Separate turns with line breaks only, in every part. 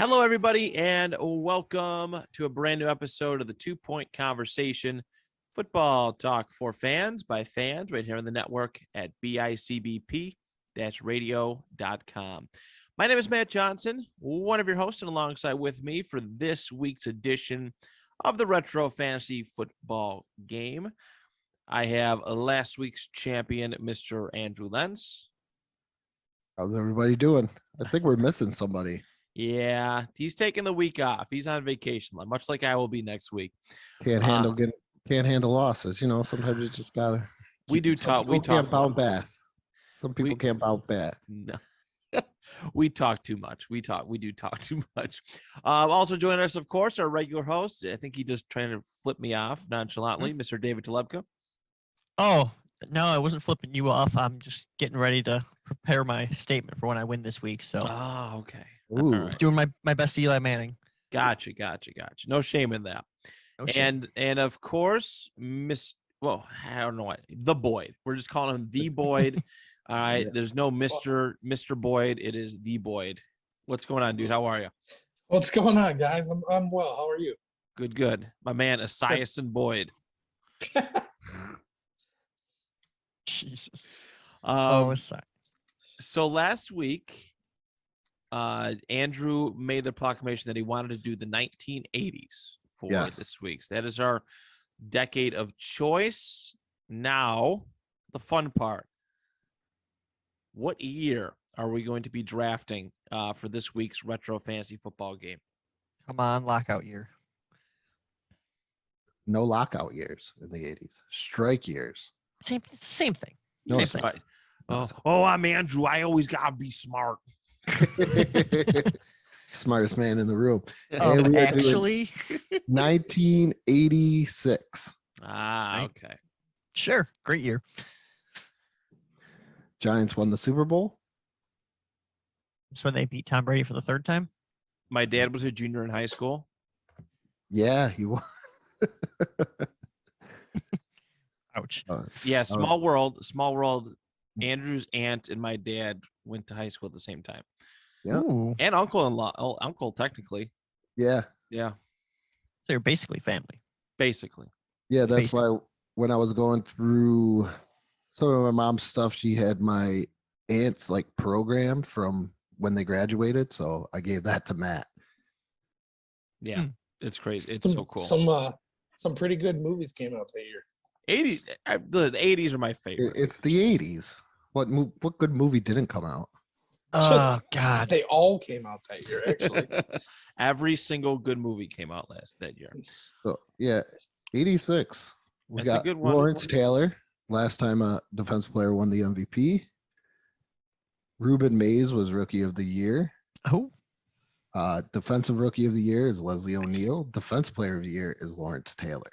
Hello, everybody, and welcome to a brand new episode of the 2 Point Conversation, football talk for fans by fans, right here on the network at bicbp-radio.com. My name is Matt Johnson, one of your hosts, and alongside with me for this week's edition of the Retro Fantasy Football Game, I have last week's champion, Mr. Andrew Lenz.
How's everybody doing? I think we're missing somebody.
Yeah, he's taking the week off. He's on vacation, much like I will be next week.
Can't handle losses. You know, sometimes you just gotta.
We
can't bounce back. Some people can't bounce back.
No. We talk too much. We do talk too much. Also joining us, of course, our regular host. I think he just trying to flip me off nonchalantly, Mr. David Talebka.
Oh, no, I wasn't flipping you off. I'm just getting ready to prepare my statement for when I win this week. So,
okay.
Right.
Doing my best Eli Manning.
Gotcha. No shame in that.
No shame.
And of course, I don't know what, the Boyd. We're just calling him the Boyd. All right. There's no Mr. Boyd. It is the Boyd. What's going on, dude? How are you?
What's going on, guys? I'm well. How are you?
Good. My man, Esiason Boyd.
Jesus.
So last week, Andrew made the proclamation that he wanted to do the 1980s for this week. So that is our decade of choice. Now, the fun part. What year are we going to be drafting for this week's Retro Fantasy Football Game?
Come on, lockout year.
No lockout years in the 80s. Strike years.
Same thing.
No,
Same thing.
I'm Andrew. I always gotta be smart.
Smartest man in the room.
Actually,
1986.
Okay.
Sure. Great year.
Giants won the Super Bowl.
That's when they beat Tom Brady for the third time.
My dad was a junior in high school.
Yeah, he won.
Ouch.
Yeah, small world. Andrew's aunt and my dad went to high school at the same time.
Yeah.
Ooh.
And uncle technically.
Yeah.
Yeah.
So you're basically family.
Basically.
Yeah, that's why when I was going through some of my mom's stuff, she had my aunt's program from when they graduated. So I gave that to Matt.
Yeah. It's crazy. It's so cool.
Some pretty good movies came out that year.
80s. The 80s are my favorite.
It's the 80s. What good movie didn't come out?
Oh, God.
They all came out that year, actually.
Every single good movie came out that year.
So, yeah, 86. We
That's a
got
good one.
Lawrence Taylor. Last time a defense player won the MVP. Ruben Mays was Rookie of the Year.
Oh.
Defensive Rookie of the Year is Leslie O'Neal. Defense Player of the Year is Lawrence Taylor.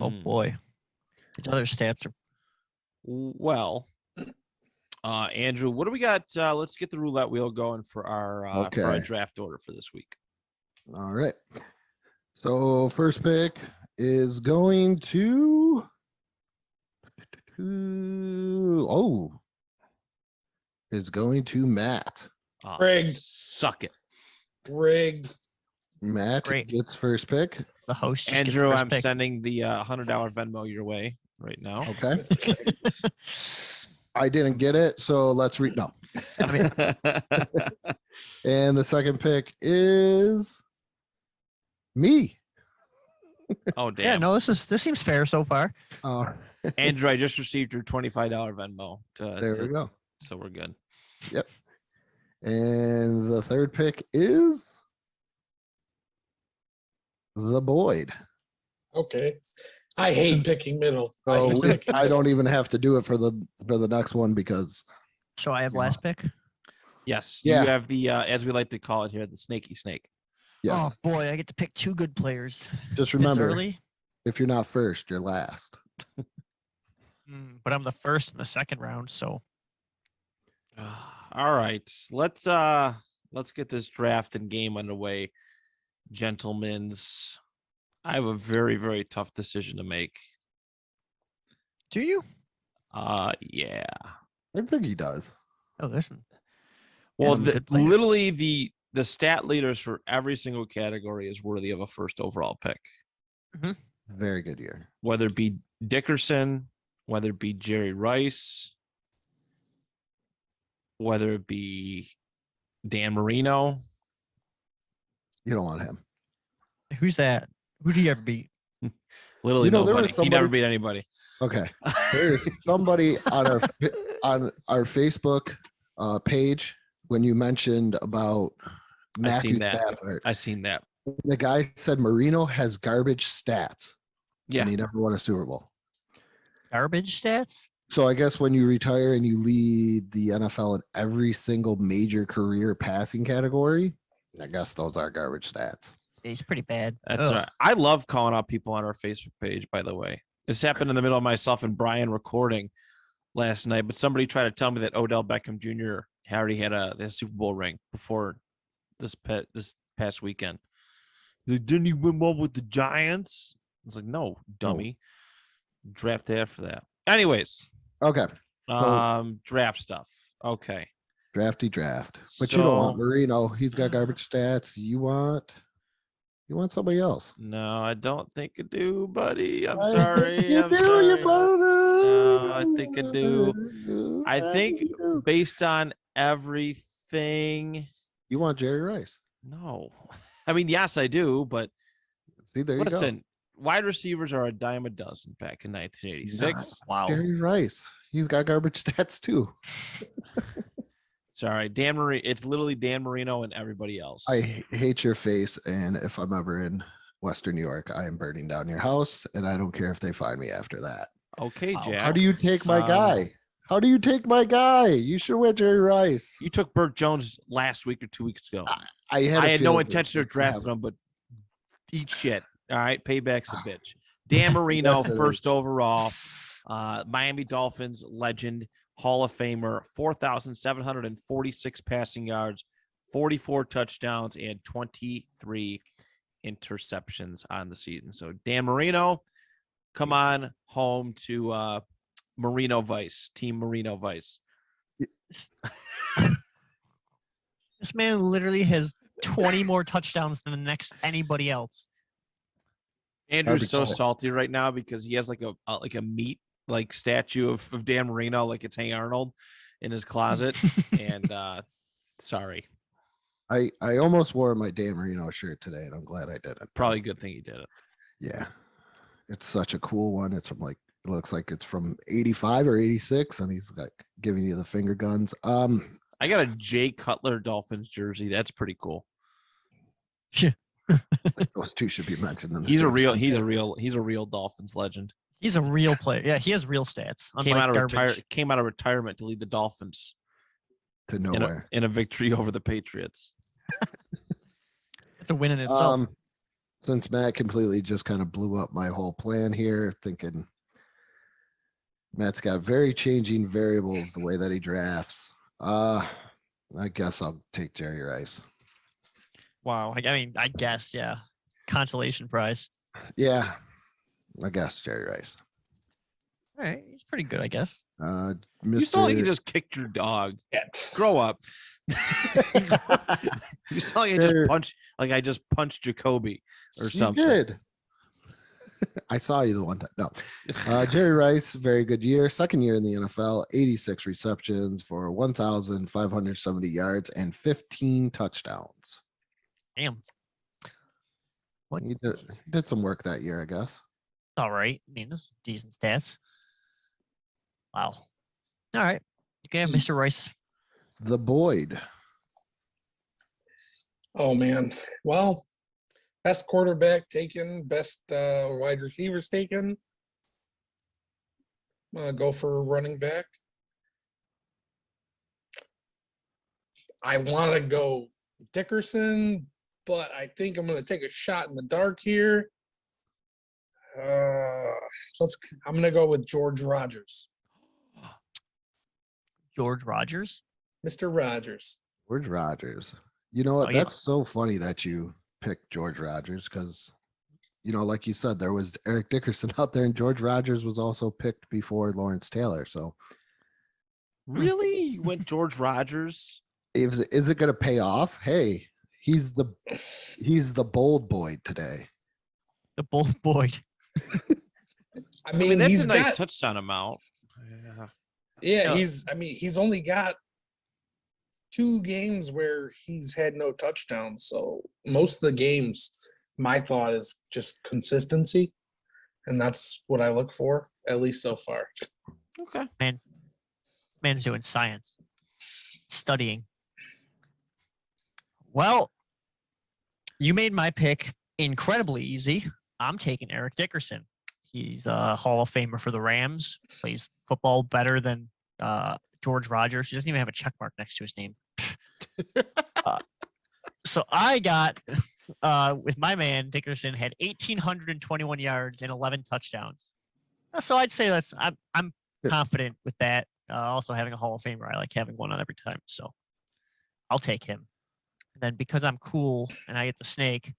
Oh, boy. These other stats are...
Well, Andrew, what do we got? Let's get the roulette wheel going for our draft order for this week.
All right. So first pick is going to Matt.
Rigged.
Suck it.
Rigged.
Matt gets first pick.
The host.
Andrew, I'm sending the $100 Venmo your way right now.
Okay. I didn't get it, so let's read. No. And the second pick is me.
Oh, damn.
Yeah, no, this seems fair so far.
Andrew, I just received your $25 Venmo.
There we go.
So we're good.
Yep. And the third pick is the Boyd.
Okay. I hate picking middle.
So I don't even have to do it for the next one because.
So I have last pick?
Yes.
Yeah.
You have the, as we like to call it here, the snaky snake.
Yes.
Oh, boy, I get to pick two good players.
Just remember,
this early?
If you're not first, you're last.
But I'm the first in the second round, so.
All right. Let's get this draft and game underway, gentlemen's. I have a very, very tough decision to make.
Do you?
Yeah.
I think he does.
Oh, listen.
Well,
Some good players.
literally the stat leaders for every single category is worthy of a first overall pick.
Very good year.
Whether it be Dickerson, whether it be Jerry Rice, whether it be Dan Marino.
You don't want him.
Who's that? Who do you ever beat?
Literally nobody. He never beat anybody.
Okay. There's somebody on our Facebook page when you mentioned about Matthew Stafford.
I seen that.
The guy said Marino has garbage stats.
Yeah.
And he never won a Super Bowl.
Garbage stats?
So I guess when you retire and you lead the NFL in every single major career passing category, I guess those are garbage stats.
He's pretty bad.
That's right. I love calling out people on our Facebook page, by the way. This happened in the middle of myself and Brian recording last night, but somebody tried to tell me that Odell Beckham Jr. already had a Super Bowl ring before this past weekend. Didn't he win one with the Giants? I was like, no, dummy. Draft after that. Anyways.
Okay.
Draft stuff. Okay.
Drafty draft. But you don't want Marino. He's got garbage stats. You want somebody else.
No, I don't think I do, buddy. I'm sorry. I'm sorry.
No,
I think I do. I think based on everything.
You want Jerry Rice?
No. I mean, yes, I do, but
see, there you go.
Wide receivers are a dime a dozen back in 1986.
Wow.
Jerry Rice. He's got garbage stats too.
Sorry, Dan Marino. It's literally Dan Marino and everybody else.
I hate your face, and if I'm ever in Western New York, I am burning down your house, and I don't care if they find me after that.
Okay, Jack.
How do you take my guy? How do you take my guy? You should win Jerry Rice.
You took Burt Jones last week or 2 weeks ago.
I had
no intention of drafting him, but eat shit. All right, payback's a bitch. Dan Marino, first overall, Miami Dolphins legend, Hall of Famer, 4,746 passing yards, 44 touchdowns, and 23 interceptions on the season. So Dan Marino, come on home to Marino Vice, Team Marino Vice.
This man literally has 20 more touchdowns than the next anybody else.
Andrew's so salty right now because he has like a meat statue of Dan Marino, like it's Hey Arnold in his closet. And sorry.
I almost wore my Dan Marino shirt today, and I'm glad I did it.
Probably a good thing you did it.
Yeah. It's such a cool one. It's from it looks like it's from 85 or 86, and he's like giving you the finger guns.
I got a Jay Cutler Dolphins jersey. That's pretty cool.
Yeah.
Those two should be mentioned.
He's a real Dolphins legend.
He's a real player. Yeah, he has real stats.
Came out of retirement to lead the Dolphins
to nowhere
in a victory over the Patriots.
It's a win in itself.
Since Matt completely just kind of blew up my whole plan here, thinking Matt's got very changing variables the way that he drafts. I guess I'll take Jerry Rice.
Wow. I mean, I guess, yeah. Consolation prize.
Yeah. I guess Jerry Rice.
All right. He's pretty good, I guess.
You saw like you just kicked your dog. Grow up. You saw like I just punched Jacoby or something.
You did. I saw you the one time. No. Jerry Rice, very good year. Second year in the NFL, 86 receptions for 1,570 yards and 15 touchdowns.
Damn. What?
He did some work that year, I guess.
All right. I mean, those are decent stats. Wow. All right. You can have Mr. Rice.
The Boyd.
Oh, man. Well, best quarterback taken, best wide receivers taken. I'm going to go for running back. I want to go Dickerson, but I think I'm going to take a shot in the dark here. I'm going to go with George Rogers.
George Rogers?
Mr. Rogers.
George Rogers. You know what? That's so funny that you picked George Rogers because, like you said, there was Eric Dickerson out there, and George Rogers was also picked before Lawrence Taylor. So,
really, you went George Rogers?
Is it going to pay off? Hey, He's the bold boy today.
The bold boy.
I mean,
that's
he's
a nice
got,
touchdown amount.
yeah,
Yeah.
he's only got 2 games where he's had no touchdowns. So most of the games, my thought is just consistency. And that's what I look for, at least so far.
Okay.
Man's doing science, studying. Well, you made my pick incredibly easy. I'm taking Eric Dickerson. He's a Hall of Famer for the Rams. Plays football better than George Rogers. He doesn't even have a check mark next to his name. So I got with my man Dickerson had 1,821 yards and 11 touchdowns. So I'd say I'm confident with that. Also having a Hall of Famer, I like having one on every time. So I'll take him. And then because I'm cool and I get the snake,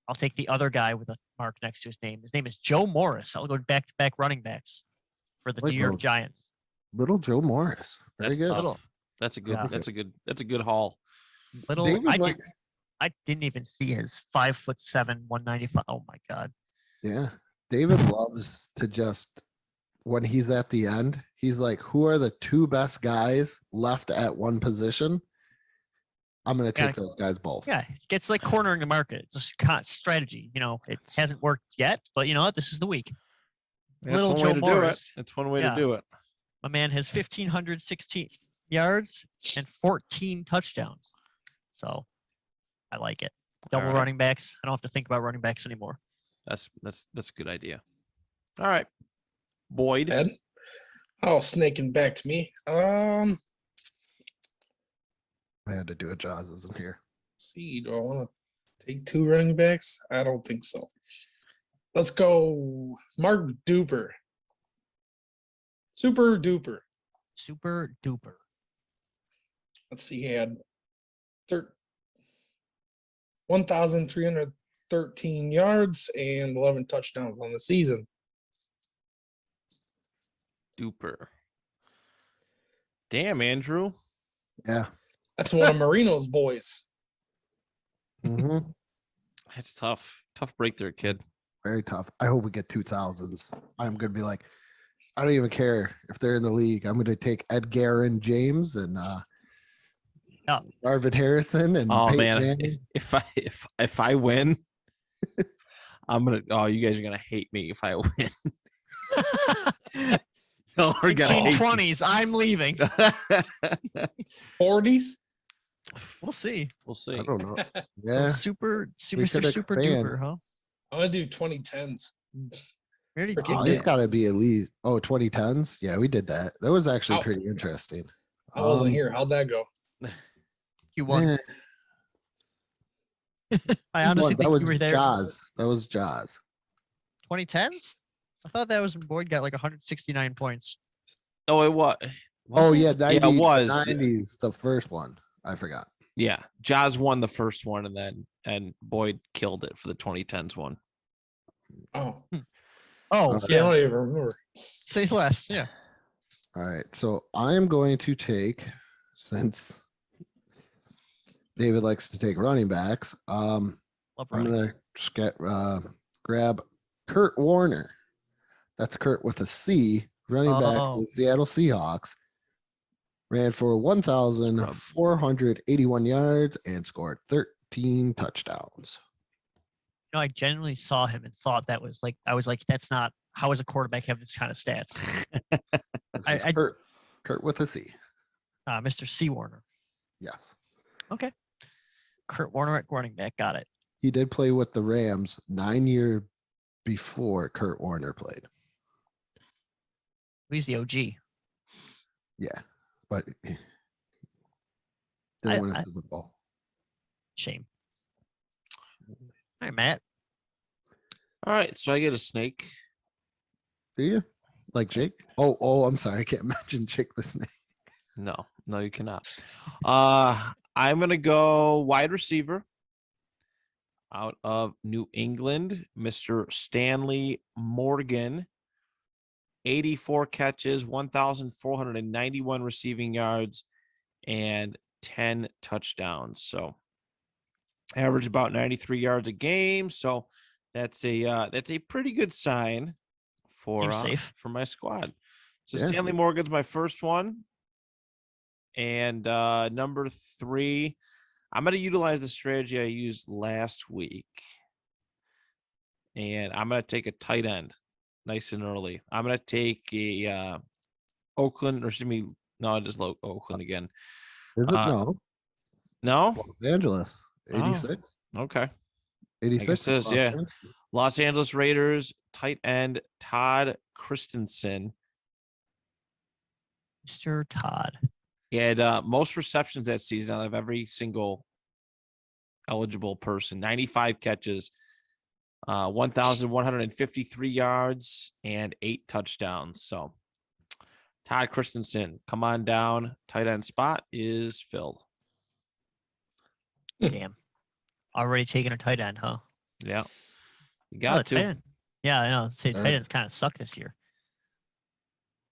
I'll take the other guy with a mark next to his name. His name is Joe Morris. I'll go back-to-back running backs for the New York Giants.
Little Joe Morris. Very
That's
good.
tough.
Little.
That's a good.
Yeah.
That's a good haul.
Little.
David
I didn't even see his 5'7", 195. Oh my God.
Yeah. David loves to just, when he's at the end, he's like, who are the 2 best guys left at one position? I'm going to take those guys both.
Yeah, it gets like cornering the market. It's just strategy. You know, it hasn't worked yet, but you know what? This is the week.
That's
Little
one
Joe
way to
Morris.
do it. That's one way to do it.
My man has 1,516 yards and 14 touchdowns. So I like it. Double running backs. I don't have to think about running backs anymore.
That's a good idea. All right, Boyd.
Ed? Oh, snaking back to me.
I had to do it. Jaws isn't here.
See, do I want to take 2 running backs? I don't think so. Let's go Mark Duper. Super duper.
Super duper.
Let's see, he had 1,313 yards and 11 touchdowns on the season.
Duper. Damn, Andrew.
Yeah.
That's one of Marino's boys.
Mm-hmm.
That's tough. Tough break there, kid.
Very tough. I hope we get 2,000s. I'm going to be like, I don't even care if they're in the league. I'm going to take Edgar and James and Marvin Harrison and
Oh
Peyton
man,
Manning.
if I win, I'm gonna. Oh, you guys are gonna hate me if I win. No, we're gonna hate
1920s. I'm leaving.
40s?
We'll see.
We'll see.
I don't know.
So
Yeah.
super
We should
super
expand.
duper, huh?
I'm going to do 2010s.
We already
Freaking
did
Oh,
that.
it's got to be at least 2010s. Yeah, we did that. That was actually
Oh.
pretty interesting.
I wasn't here. How'd that go?
You won.
eh,
I honestly
that
think
was
you were there.
Jaws. That was Jaws.
2010s? I thought that was when Boyd got like 169 points.
Oh, it was.
Oh
it?
yeah, 90,
Yeah, it was.
90s, the first one. I forgot.
Yeah, Jaws won the first one, and Boyd killed it for the 2010s one.
Oh,
Oh,
see, I don't even remember.
say less. Yeah.
All right, so I'm going to take, since David likes to take running backs,
Love
I'm
running.
gonna just grab Kurt Warner. That's Kurt with a C, running back
Oh.
for the Seattle Seahawks. Ran for 1,481 yards and scored 13 touchdowns.
You know, I genuinely saw him and thought that was like, I was like, that's not, how does a quarterback have this kind of stats?
This is Kurt with a C.
Mr. C. Warner.
Yes.
Okay. Kurt Warner at running back. Got it.
He did play with the Rams 9 years before Kurt Warner played.
He's the OG.
Yeah, but
I-
didn't win
I-
a Super Bowl.
Shame. All right, Matt.
All right, so I get a snake.
Do you? Like Jake? Oh, I'm sorry. I can't imagine Jake the Snake.
No, you cannot. I'm gonna go wide receiver out of New England, Mr. Stanley Morgan. 84 catches, 1,491 receiving yards, and 10 touchdowns. So average about 93 yards a game. So that's a pretty good sign for my squad. So Stanley Morgan's my first one. And number 3, I'm going to utilize the strategy I used last week. And I'm going to take a tight end nice and early. I'm going to take a Oakland, or excuse me, no, it is Oakland again.
Is it? No.
No?
Los Angeles, 86.
Oh, okay.
86
says, Los Angeles Raiders, tight end Todd Christensen.
Mr. Todd.
He had most receptions that season out of every single eligible person. 95 catches, 1,153 yards, and 8 touchdowns. So Todd Christensen, come on down. Tight end spot is filled.
Damn. Already taking a tight end, huh?
Yeah. You got to.
Yeah, I know. Say tight ends kind of suck this year.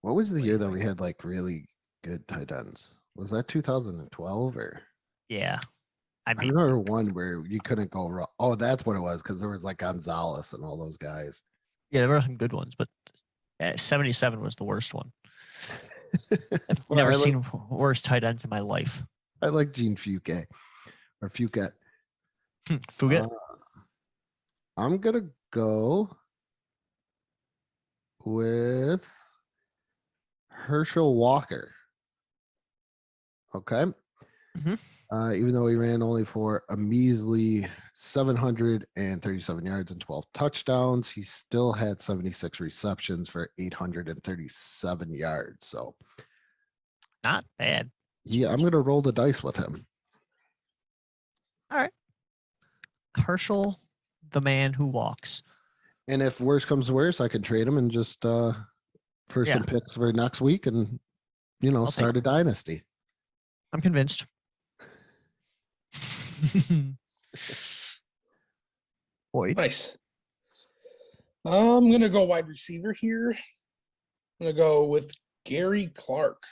What was the year that we had like really good tight ends? Was that 2012 or?
Yeah.
I remember one where you couldn't go wrong. Oh, that's what it was, because there was like Gonzalez and all those guys.
Yeah, there were some good ones, but 77 was the worst one. I've never seen worse tight ends in my life.
I like Gene Fuquet or Fuquet.
Fugit?
I'm going to go with Herschel Walker. Okay. Even though he ran only for a measly 737 yards and 12 touchdowns, he still had 76 receptions for 837 yards. So
not bad.
Yeah, I'm going to roll the dice with him.
All right. Herschel, the man who walks.
And if worse comes to worse, I can trade him and just for some picks for next week and, start a dynasty.
I'm convinced.
Boyd. Nice. I'm going to go wide receiver here. I'm going to go with Gary Clark.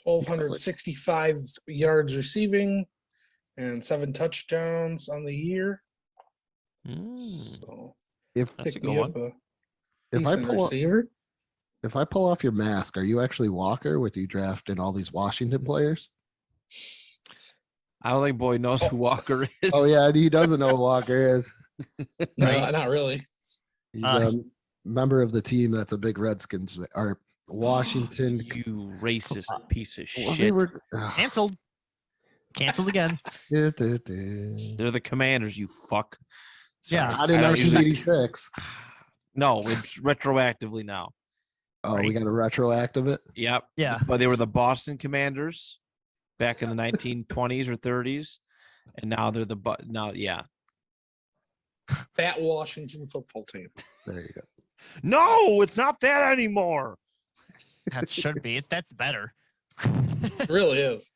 1,265 yards receiving and 7 touchdowns on the year. So
that's a good one.
If I pull off your mask, are you actually Walker with you drafting all these Washington players?
I don't think Boyd knows who Walker is.
Oh, yeah, he doesn't know who Walker is.
No, not really.
He's a member of the team that's a big Redskins or Washington.
You racist piece of shit.
They were
canceled. Canceled again.
They're the Commanders, you fuck.
Sorry. Yeah, I didn't 1986.
No, it's retroactively now.
Oh, we got to retroactive it?
Yep.
Yeah.
But they were the Boston Commanders back in the 1920s or 30s. And now they're
that Washington football team.
There you go.
No, it's not that anymore.
That should be. That's better.
It really is.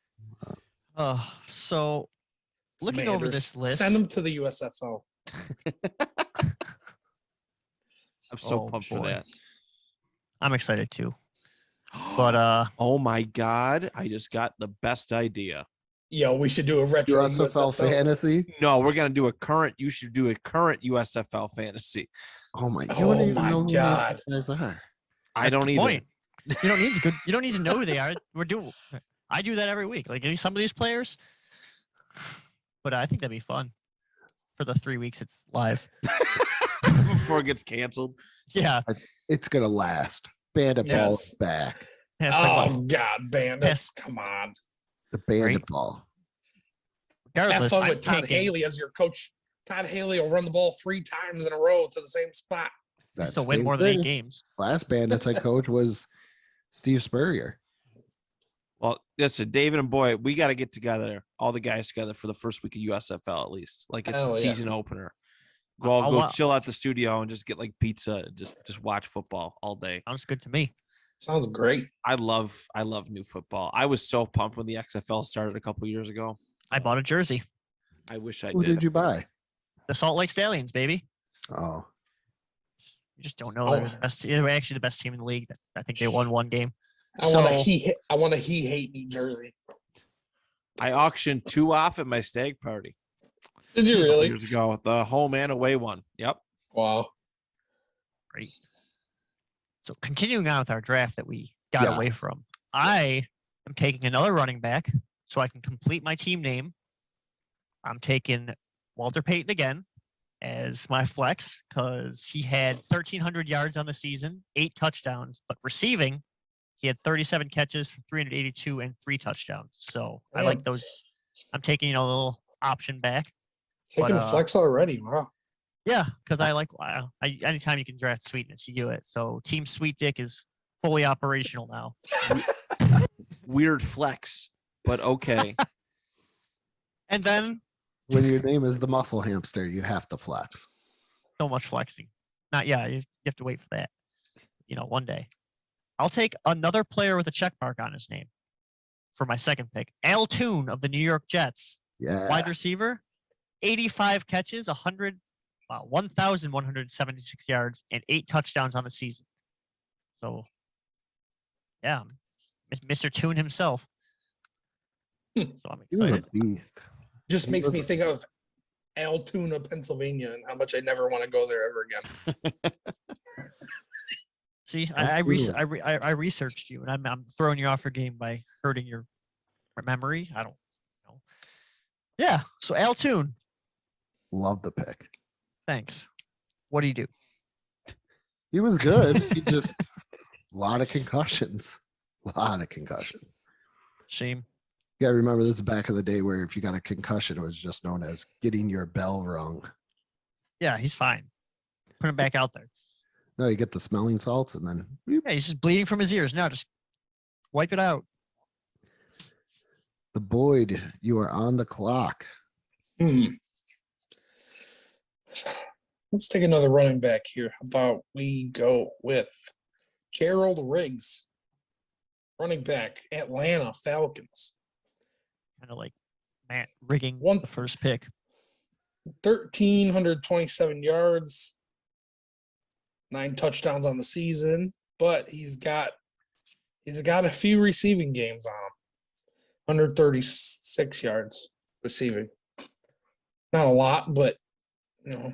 So looking over this list.
Send them to the USFL.
I'm so pumped for that.
I'm excited too. But
oh my God, I just got the best idea.
Yo, we should do a retro
USFL fantasy.
No, we're gonna do a current. You should do a current USFL fantasy.
Oh my God!
I don't either.
You don't need to. You don't need to know who they are. I do that every week. Like some of these players. But I think that'd be fun for the 3 weeks it's live.
Before it gets canceled.
Yeah.
It's gonna last. Bandit ball is back.
Oh God, Bandits! Come on.
The bandit ball.
Have fun with Todd Haley as your coach. Todd Haley will run the ball 3 times in a row to the same spot.
That's to win more than 8 games.
Last Bandits I coach was Steve Spurrier.
Well, listen, David and Boyd, we got to get together, all the guys together for the first week of USFL at least. Like it's a season opener. Go chill at the studio and just get like pizza and just watch football all day.
Sounds good to me.
Sounds great.
I love new football. I was so pumped when the XFL started a couple years ago.
I bought a jersey.
I wish I did.
Who did you buy?
The Salt Lake Stallions, baby.
Oh.
You just don't know. They're the best. They're actually the best team in the league. I think they won 1 game.
I want a he hate me jersey.
I auctioned 2 off at my stag party.
Did you really?
Years ago, the home and away one. Yep.
Wow.
Great. So continuing on with our draft that we got away from, I am taking another running back so I can complete my team name. I'm taking Walter Payton again as my flex because he had 1,300 yards on the season, 8 touchdowns, but receiving, he had 37 catches for 382 and 3 touchdowns. So I like those. I'm taking, a little option back.
Taking a flex already. Wow.
Yeah, because I like anytime you can draft sweetness, you do it. So Team Sweet Dick is fully operational now.
Weird flex, but okay.
And then
When your name is the Muscle Hamster, you have to flex.
so much flexing. Not you have to wait for that. One day. I'll take another player with a check mark on his name for my second pick. Al Toon of the New York Jets.
Yeah.
Wide receiver, 85 catches, 1,176 yards, and 8 touchdowns on the season. So, yeah, Mr. Toon himself. So I'm
He was a
excited.
beast.
Just makes me think of Altoona, Pennsylvania, and how much I never want to go there ever again.
See, I researched you, and I'm throwing you off your game by hurting your memory. I don't know. Yeah, so Al Toon.
Love the pick.
Thanks. What do you do?
He was good. He just a lot of concussions.
Shame.
You gotta remember, this is back in the day where if you got a concussion, it was just known as getting your bell rung.
Yeah, he's fine. Put him back out there.
No, you get the smelling salts and then
Yeah, he's just bleeding from his ears. Now just wipe it out.
the Boyd, you are on the clock.
Let's take another running back here. How about we go with Gerald Riggs, running back, Atlanta Falcons.
Kind of like Matt rigging
One-
the first pick.
1,327 yards, 9 touchdowns on the season, but he's got a few receiving games on him. 136 yards receiving. Not a lot, but
Might give it a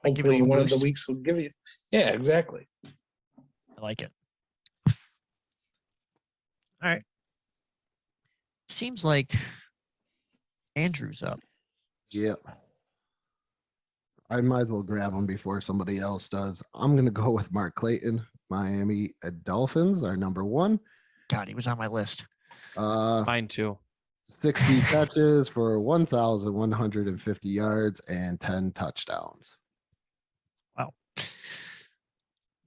hopefully
little
one of the
boost.
weeks will give you. Yeah, exactly.
I like it. All right. Seems like Andrew's up.
Yep. I might as well grab him before somebody else does. I'm gonna go with Mark Clayton. Miami Dolphins are number 1.
God, he was on my list.
Mine too.
60 catches for 1,150 yards and 10 touchdowns.
Wow.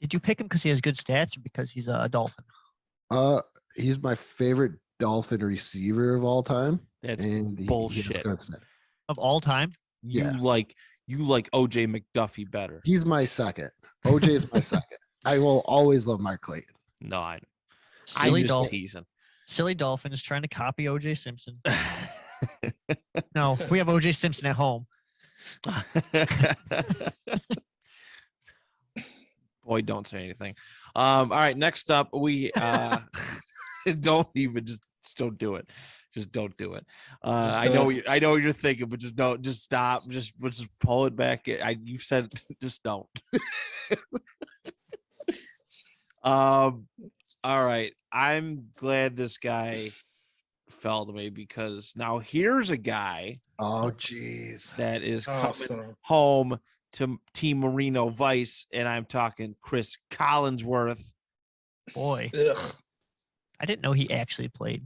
Did you pick him because he has good stats or because he's a Dolphin?
He's my favorite Dolphin receiver of all time.
That's
and
bullshit.
Of all time?
You like OJ McDuffie better.
He's my second. OJ is my second. I will always love Mark Clayton.
No, I'm
Silly
just
Dolphin.
teasing.
Silly Dolphin is trying to copy OJ Simpson. No, we have OJ Simpson at home.
Boy, don't say anything. All right, next up, we don't even just don't do it. Just don't do it. I know what you're thinking, but just stop. Just pull it back. You said just don't. All right. I'm glad this guy fell to me because now here's a guy.
Oh, jeez.
That is coming
Awesome.
home to Team Marino Vice, and I'm talking Chris Collinsworth.
Boy,
Ugh.
I didn't know he actually played.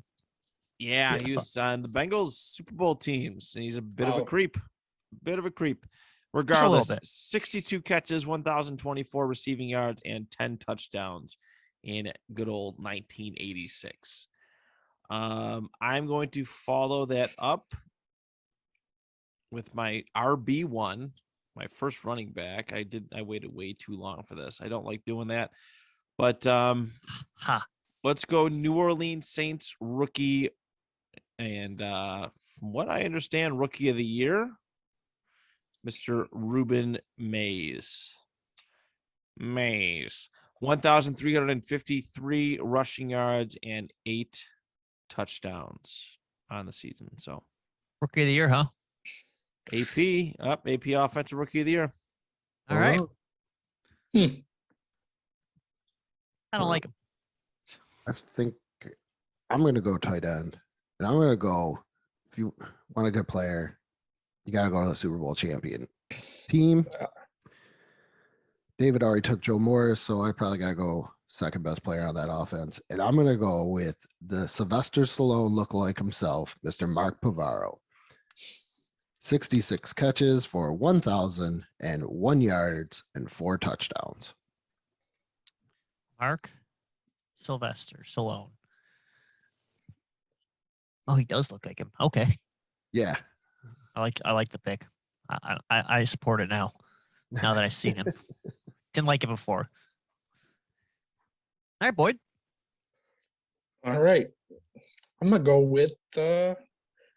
Yeah, he was on the Bengals Super Bowl teams, and he's a bit of a
Oh.
creep.
little
Regardless,
bit.
62 catches, 1,024 receiving yards, and 10 touchdowns in good old 1986. I'm going to follow that up with my RB1, my first running back. I waited way too long for this. I don't like doing that. But
Ha.
let's go New Orleans Saints rookie. And from what I understand, rookie of the year, Mr. Ruben Mays. 1,353 rushing yards and 8 touchdowns. on the season. So
Rookie of the year, huh?
AP Offensive Rookie of the Year.
All right.
Well,
I don't like him.
I think I'm going to go tight end. And I'm going to go, if you want a good player, you got to go to the Super Bowl champion team. David already took Joe Morris, so I probably got to go second best player on that offense. And I'm going to go with the Sylvester Stallone lookalike himself, Mr. Mark Pavaro. 66 catches for 1,001 yards and 4 touchdowns.
Mark Sylvester Stallone. Oh, he does look like him. Okay.
Yeah.
I like the pick. I support it now. Now that I've seen him. Didn't like it before. All right, Boyd.
All right. I'm going to go with the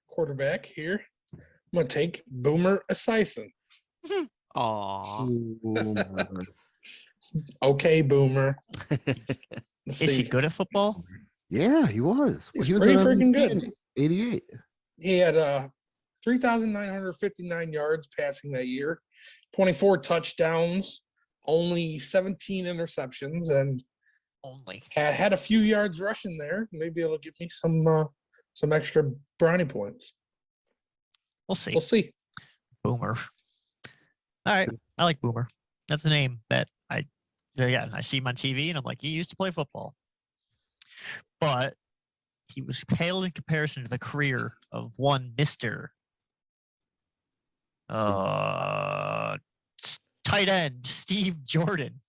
quarterback here. I'm going to take Boomer Esiason.
Aw.
Okay, Boomer.
Is he good at football?
Yeah, he was.
He's
He was
pretty
an
freaking
MVP
good.
in 88.
He had 3,959 yards passing that year, 24 touchdowns, only 17 interceptions, and
Only.
had a few yards rushing there. Maybe it'll give me some extra brownie points.
We'll see.
We'll see.
Boomer. All right. I like Boomer. That's a name that I see him on TV and I'm like, he used to play football. But he was pale in comparison to the career of one Mr. Tight end Steve Jordan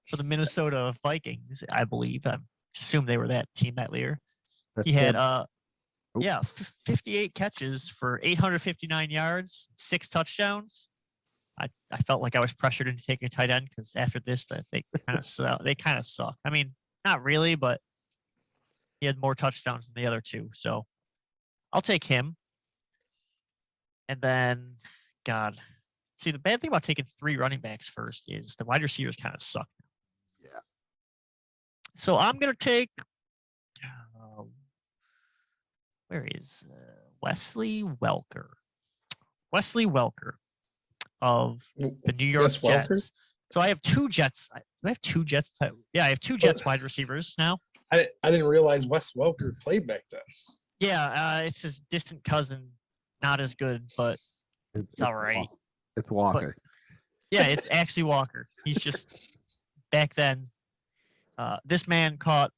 for the Minnesota Vikings, I believe. I assume they were that team that year. He had 58 catches for 859 yards, 6 touchdowns. I felt like I was pressured into taking a tight end because after this, they kind of suck. I mean, not really, but he had more touchdowns than the other two. So I'll take him. And then, God, see, the bad thing about taking 3 running backs first is the wide receivers kind of suck.
Yeah.
So I'm going to take, where is Wesley Welker? Wesley Welker of the New York
Wes Welker?
Jets. So I have 2 Jets. Do I have 2 Jets? Yeah, I have 2 Jets wide receivers now.
I didn't realize Wes Welker played back then.
Yeah, it's his distant cousin. Not as good, but it's all right.
It's Walker.
Yeah, it's actually Walker. He's just back then. This man caught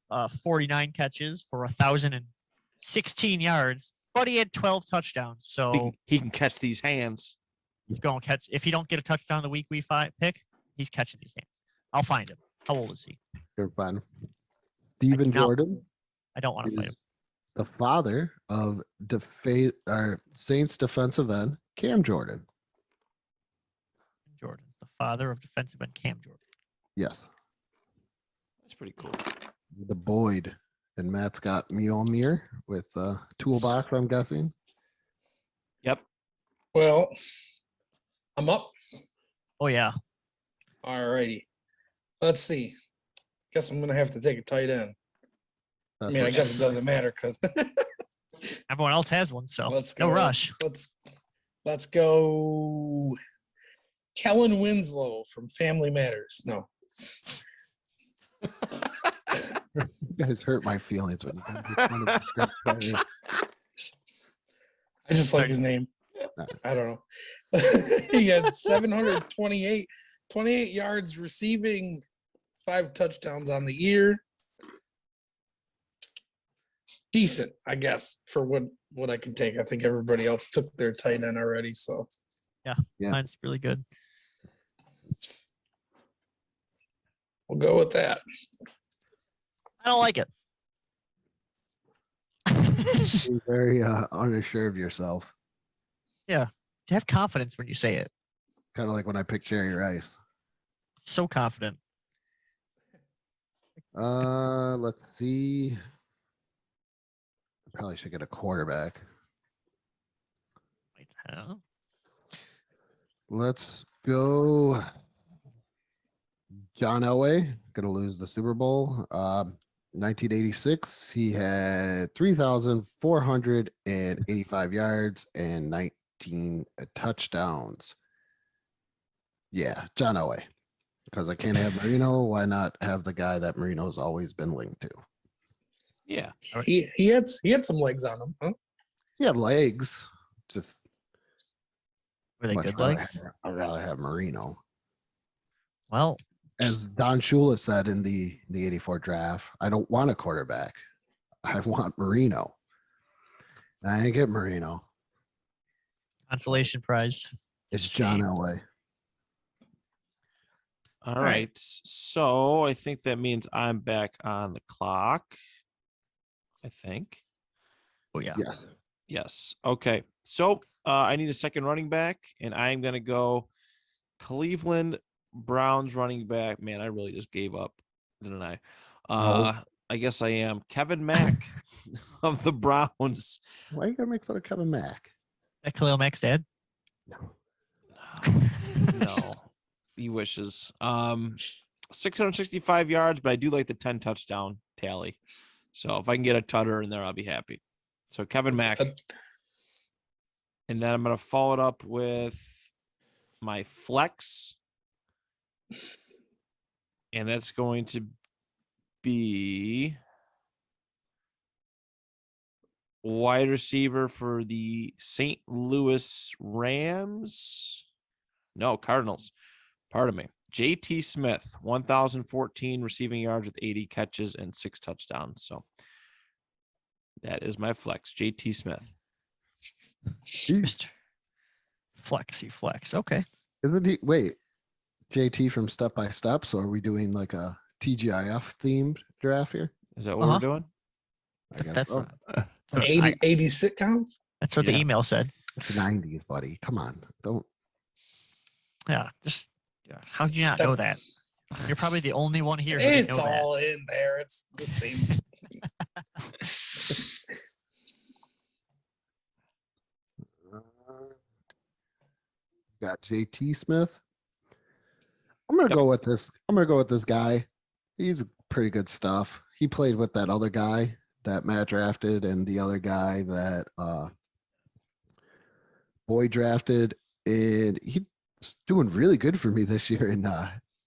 49 catches for 1,016 yards, but he had 12 touchdowns. So
he can catch these hands.
he's going to catch. If he don't get a touchdown the week we pick, he's catching these hands. I'll find him. How old is he?
You're fine. Stephen Jordan.
I don't want to fight him.
The father of Saints defensive end Cam Jordan.
Jordan, the father of defensive end Cam Jordan.
Yes.
That's pretty cool.
The Boyd. And Matt's got Mjolnir with toolbox, I'm guessing.
Yep.
Well, I'm up.
Oh, yeah.
All righty. Let's see. Guess I'm going to have to take a tight end. I mean, I guess it doesn't matter because
everyone else has one, so
no
rush.
Let's go. Kellen Winslow from Family Matters. No.
You guys hurt my feelings when you
I just like his name. I don't know. He had 728 yards receiving, 5 touchdowns on the year. Decent, I guess, for what I can take. I think everybody else took their tight end already. So
Yeah. Mine's really good.
we'll go with that.
I don't like it.
You're very unsure of yourself.
Yeah. You have confidence when you say it.
Kind of like when I picked Jerry Rice.
So confident.
Let's see. I probably should get a quarterback. Let's go. John Elway, gonna lose the Super Bowl. 1986, he had 3,485 yards and 19 touchdowns. Yeah, John Elway. Because I can't have Marino, why not have the guy that Marino's always been linked to?
Yeah.
He had some legs on him, huh?
He had legs. Just
Were they
much
good
rather
legs?
I'd rather have Marino.
Well,
As Don Shula said in the 84 draft, I don't want a quarterback. I want Marino. And I didn't get Marino.
consolation prize.
It's John
Shame.
Elway.
All right. So I think that means I'm back on the clock. I think.
Oh yeah.
Yes.
Yes. Okay. So I need a second running back, and I'm going to go Cleveland Browns running back. Man, I really just gave up, didn't I? I guess I am. Kevin Mack of the Browns.
Why are you going to make fun of Kevin Mack?
That Khalil Mack's dad?
No.
No. He wishes. 665 yards, but I do like the 10 touchdown tally. So if I can get a tutter in there, I'll be happy. So Kevin Mack. And then I'm going to follow it up with my flex. And that's going to be wide receiver for the St. Louis Rams. No, Cardinals. Pardon me. JT Smith, 1,014 receiving yards with 80 catches and 6 touchdowns. So that is my flex. JT Smith.
Mr. Flexy Flex. Okay.
Isn't he? Wait, JT from Step by Step. So are we doing like a TGIF themed draft here?
Is that what we're doing?
I guess
That's
so.
what,
80 sitcoms?
that's what the
Yeah.
email said.
It's the 90s, buddy. Come on. Don't.
Yeah. Just how did you not know that? You're probably the only one here who didn't
It's
know that.
all in there. It's the same.
Got JT Smith. I'm gonna go with this. I'm gonna go with this guy. He's pretty good stuff. He played with that other guy that Matt drafted and the other guy that Boy drafted, and he's doing really good for me this year in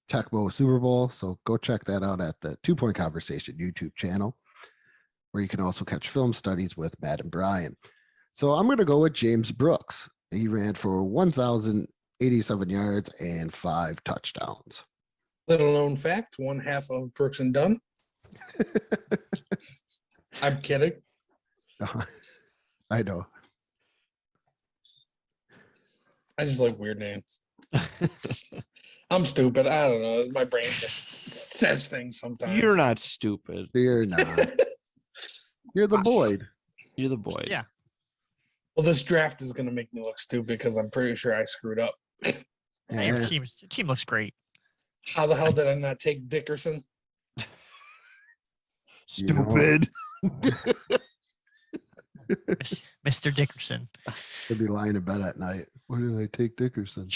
Tecmo Super Bowl. So go check that out at the 2 Point Conversation YouTube channel, where you can also catch film studies with Matt and Brian. So I'm gonna go with James Brooks. He ran for 1,087 yards and 5 touchdowns.
Little known fact: 1/2 of Brooks and Dunn. I'm kidding.
I know.
I just like weird names. I'm stupid. I don't know. My brain just says things sometimes.
You're not stupid.
You're not. You're the Boyd.
You're the boy.
Yeah.
Well, this draft is going to make me look stupid because I'm pretty sure I screwed up.
Hey, your team looks great.
How the hell did I not take Dickerson?
Stupid.
Mr. Dickerson.
I'd be lying in bed at night. Why did I take Dickerson?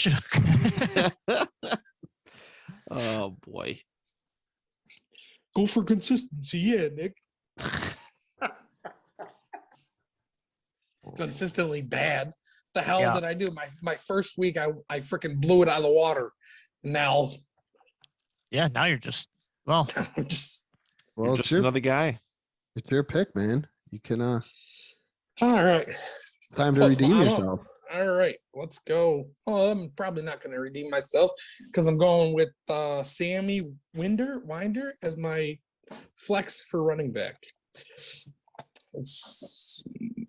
Oh boy.
Go for consistency, yeah, Nick. Consistently bad. The hell
Yeah.
did I do? My first week, I freaking blew it out of the water. Now,
Yeah, now you're just well.
I'm just
Well,
You're
it's
just
your,
another guy.
it's your pick, man. You can
all right.
time to
Let's
redeem
mom up.
yourself.
All right, let's go. Oh, I'm probably not going to redeem myself because I'm going with Sammy Winder as my flex for running back. Let's see.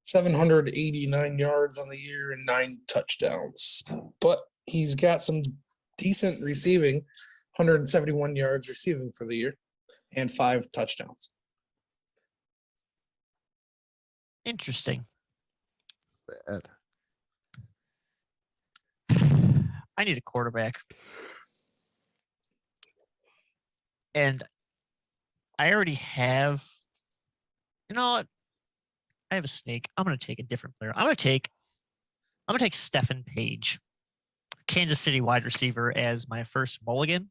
789 yards on the year and 9 touchdowns. But he's got some decent receiving, 171 yards receiving for the year and 5 touchdowns.
Interesting.
Bad.
I need a quarterback. And I already have, you know what? I have a snake. I'm going to take a different player. I'm going to take Stephen Page, Kansas City wide receiver, as my first mulligan.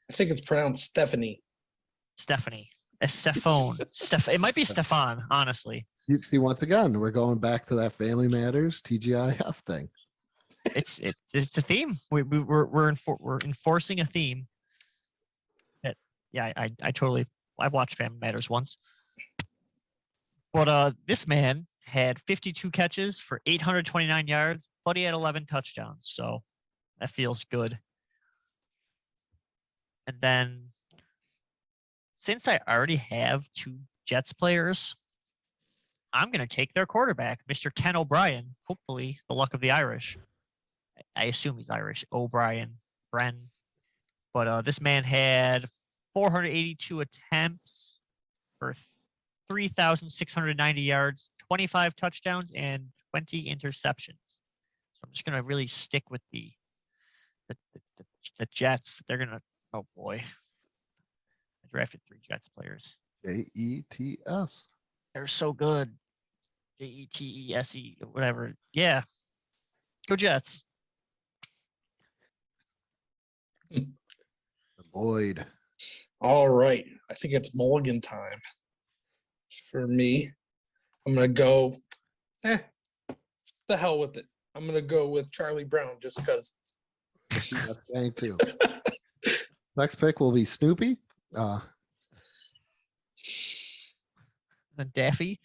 I think it's pronounced Stephanie.
Stephanie. It might be Stefan, honestly.
You see, once again, we're going back to that Family Matters TGIF thing.
It's a theme. We're enforcing a theme. I've watched Family Matters once. But this man had 52 catches for 829 yards, but he had 11 touchdowns, so that feels good. And then, since I already have 2 Jets players, I'm going to take their quarterback, Mr. Ken O'Brien. Hopefully, the luck of the Irish. I assume he's Irish. O'Brien, Bren. But this man had 482 attempts for 3,690 yards, 25 touchdowns, and 20 interceptions. So I'm just going to really stick with the Jets. They're going to, oh boy. I drafted 3 Jets players.
Jets.
They're so good. Jetese, whatever. Yeah. Go Jets.
Boyd.
All right. I think it's Mulligan time for me. I'm going to go, the hell with it. I'm going to go with Charlie Brown just because.
That's dang too. Next pick will be Snoopy.
Daffy.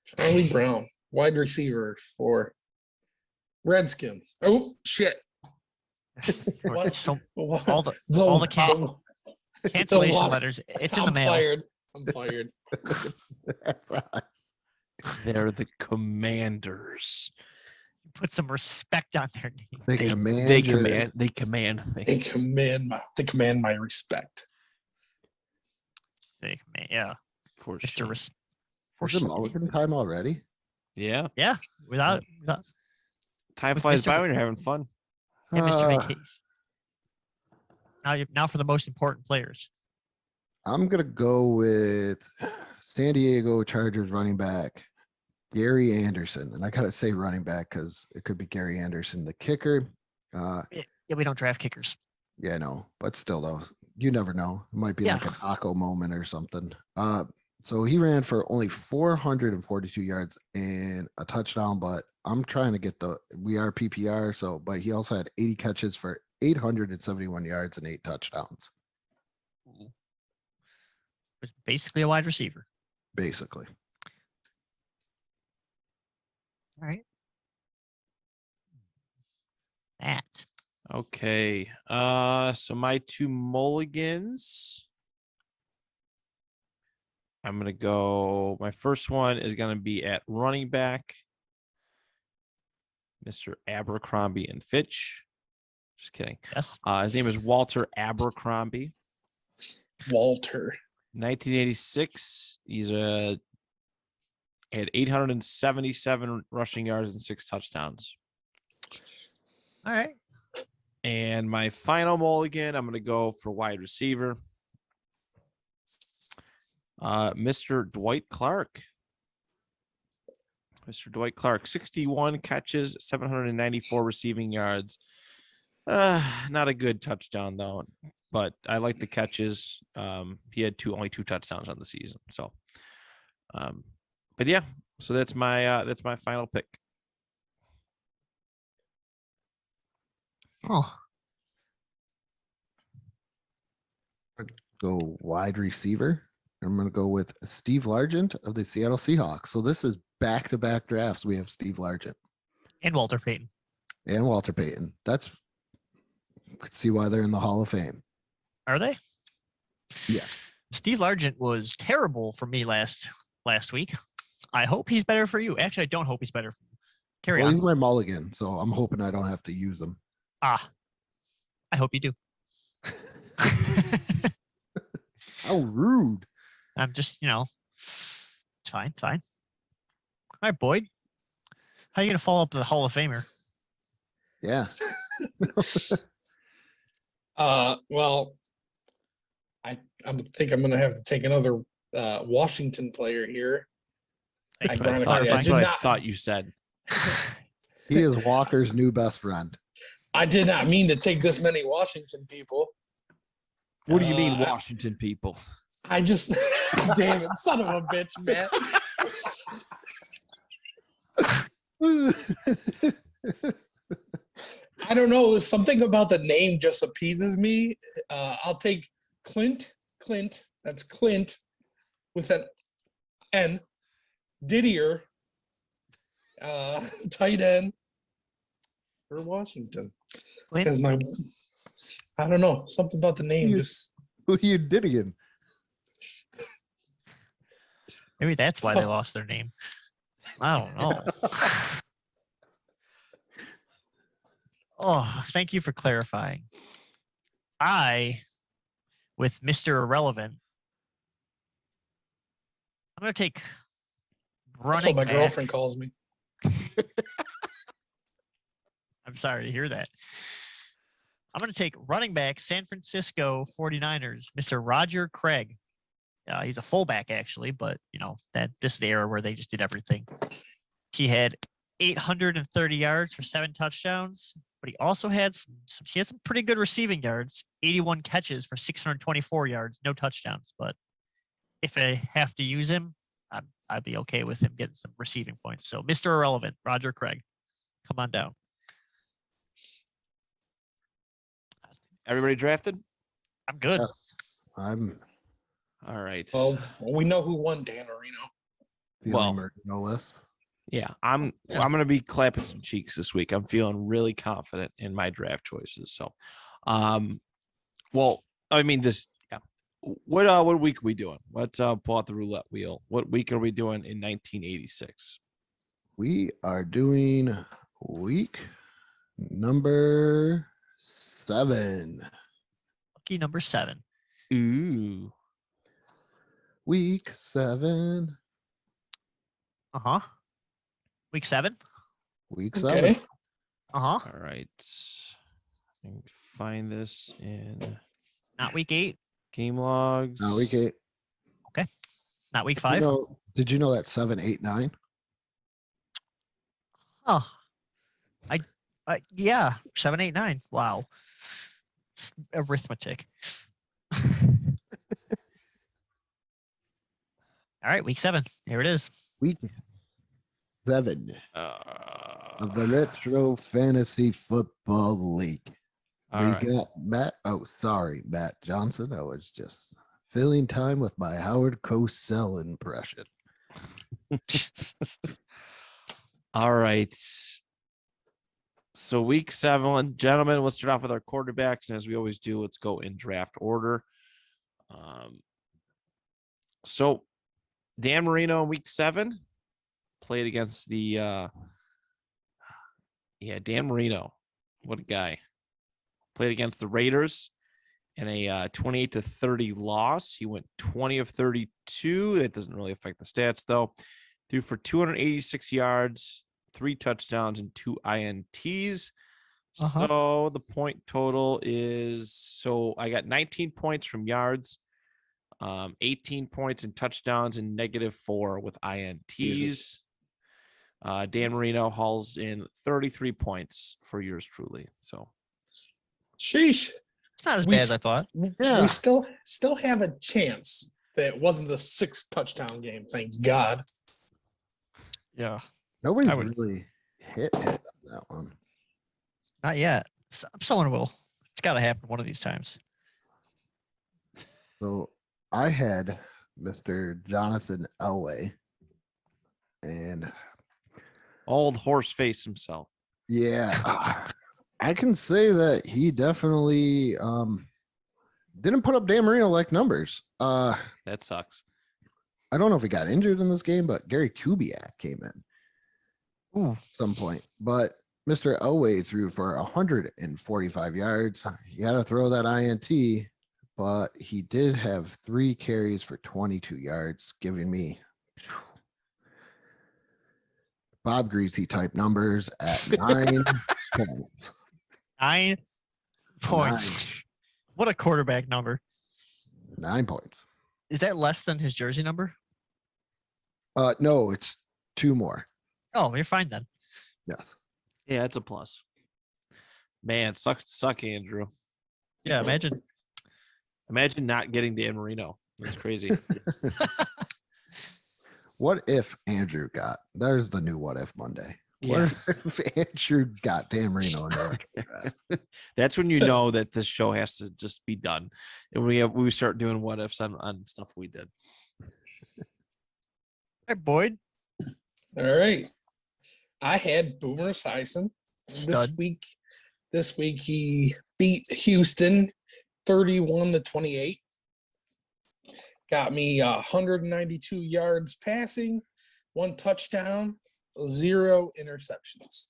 Charlie Brown, wide receiver for Redskins. Oh, shit. What?
So, all the cancellation letters. It's in the mail.
I'm fired.
They're the Commanders.
Put some respect on their name.
They command things.
They command my respect.
Yeah.
For
Mr.
sure.
Is it Mulligan time already?
Yeah.
Yeah. Without
time flies by when you're having fun.
Yeah, Mr. Vacation. Now for the most important players.
I'm gonna go with San Diego Chargers running back Gary Anderson, and I gotta say running back because it could be Gary Anderson, the kicker.
Yeah, we don't draft kickers.
Yeah, no, but still though, you never know. It might be like an Akko moment or something. So he ran for only 442 yards and a touchdown, but I'm trying to get we are PPR, but he also had 80 catches for 871 yards and 8 touchdowns.
Was basically a wide receiver.
Basically.
All right. Matt.
Okay. So my 2 mulligans. I'm going to go. My first one is going to be at running back, Mr. Abercrombie and Fitch. Just kidding.
Yes.
His name is Walter Abercrombie.
Walter.
1986. He's had 877 rushing yards and 6 touchdowns.
All right.
And my final mulligan, I'm going to go for wide receiver. Mr. Dwight Clark. Mr. Dwight Clark, 61 catches, 794 receiving yards. Not a good touchdown though, but I like the catches. He had only 2 touchdowns on the season. So, but yeah, so that's my final pick.
Oh.
Go wide receiver. I'm going to go with Steve Largent of the Seattle Seahawks. So this is back-to-back drafts. We have Steve Largent.
And Walter Payton.
That's, you could see why they're in the Hall of Fame.
Are they?
Yeah.
Steve Largent was terrible for me last week. I hope he's better for you. Actually, I don't hope he's better for you. Carry on.
He's my mulligan, so I'm hoping I don't have to use him.
I hope you do.
How rude.
I'm just, it's fine. All right, Boyd. How are you going to follow up the Hall of Famer?
Yeah.
Well, I think I'm going to have to take another Washington player here.
That's what I thought you said.
He is Walker's new best friend.
I did not mean to take this many Washington people.
What do you mean,
I-
Washington people?
I just, damn it, son of a bitch, Matt. I don't know. Something about the name just appeases me. I'll take Clint. That's Clint with an N. Didier. Tight end for Washington.
Clint?
Because I don't know. Something about the name just.
Who you did again?
Maybe that's why they lost their name. I don't know. Oh, thank you for clarifying. With Mr. Irrelevant, I'm going to take
That's
running
what my
back.
girlfriend calls me.
I'm sorry to hear that. I'm going to take running back San Francisco 49ers, Mr. Roger Craig. He's a fullback, actually, but, this is the era where they just did everything. He had 830 yards for 7 touchdowns, but he also had some pretty good receiving yards, 81 catches for 624 yards, no touchdowns. But if I have to use him, I'd be okay with him getting some receiving points. So Mr. Irrelevant, Roger Craig, come on down.
Everybody drafted?
I'm good.
I'm
All right.
Well, we know who won, Dan Marino.
feeling no less.
Yeah, I'm gonna be clapping some cheeks this week. I'm feeling really confident in my draft choices. So, what week are we doing? Let's pull out the roulette wheel. What week are we doing in 1986?
We are doing week number 7.
Lucky number 7.
Ooh.
Week 7.
Uh-huh. Week 7?
Week 7.
Okay.
Uh-huh.
All right. I can find this in
Not week 8.
game logs.
No, week 8.
Not week 5.
Did you know that 7, 8, 9?
Oh, yeah, 7, 8, 9. Wow. It's arithmetic. All right, week 7. Here it is.
Week 7 of the Retro Fantasy Football League.
all right.
Got Matt. Oh, sorry, Matt Johnson. I was just filling time with my Howard Cosell impression.
All right. So week 7, gentlemen, let's start off with our quarterbacks. And as we always do, let's go in draft order. So Dan Marino in week 7 played against Dan Marino. What a guy. Played against the Raiders in a 28-30 loss. He went 20 of 32. That doesn't really affect the stats, though. Threw for 286 yards, 3 touchdowns, and 2 INTs.
Uh-huh.
So the point total is, I got 19 points from yards, 18 points in touchdowns, and -4 with INTs.
Jesus.
Dan Marino hauls in 33 points for yours truly. So,
Sheesh.
It's not as
We
bad as I thought.
Yeah.
We still have a chance that it wasn't the 6 touchdown game. Thank God.
Yeah.
Nobody
I would-
really hit on that one.
Not yet. Someone will. It's got to happen one of these times.
So I had Mr. Jonathan Elway, and
old horse face himself.
yeah, I can say that he definitely didn't put up Dan Marino like numbers.
That sucks.
I don't know if he got injured in this game, but Gary Kubiak came in
Ooh.
at some point. But Mr. Elway threw for 145 yards. He had to throw that INT, but he did have 3 carries for 22 yards, giving me Bob Greasy type numbers at 9 points.
9 points. What a quarterback number.
9 points.
Is that less than his jersey number?
No, it's 2 more.
Oh, you're fine then.
Yes.
Yeah, it's a plus. Man, it sucks to suck, Andrew.
Yeah, imagine
Imagine not getting Dan Marino. That's crazy.
What if Andrew got? There's the new What If Monday.
Yeah.
What if Andrew got Dan Marino in the retro draft?
That's when you know that this show has to just be done, and we start doing what ifs on stuff we did.
Hey, Boyd.
All right. I had Boomer Esiason this week. This week he beat Houston 31-28. Got me 192 yards passing, 1 touchdown, 0 interceptions,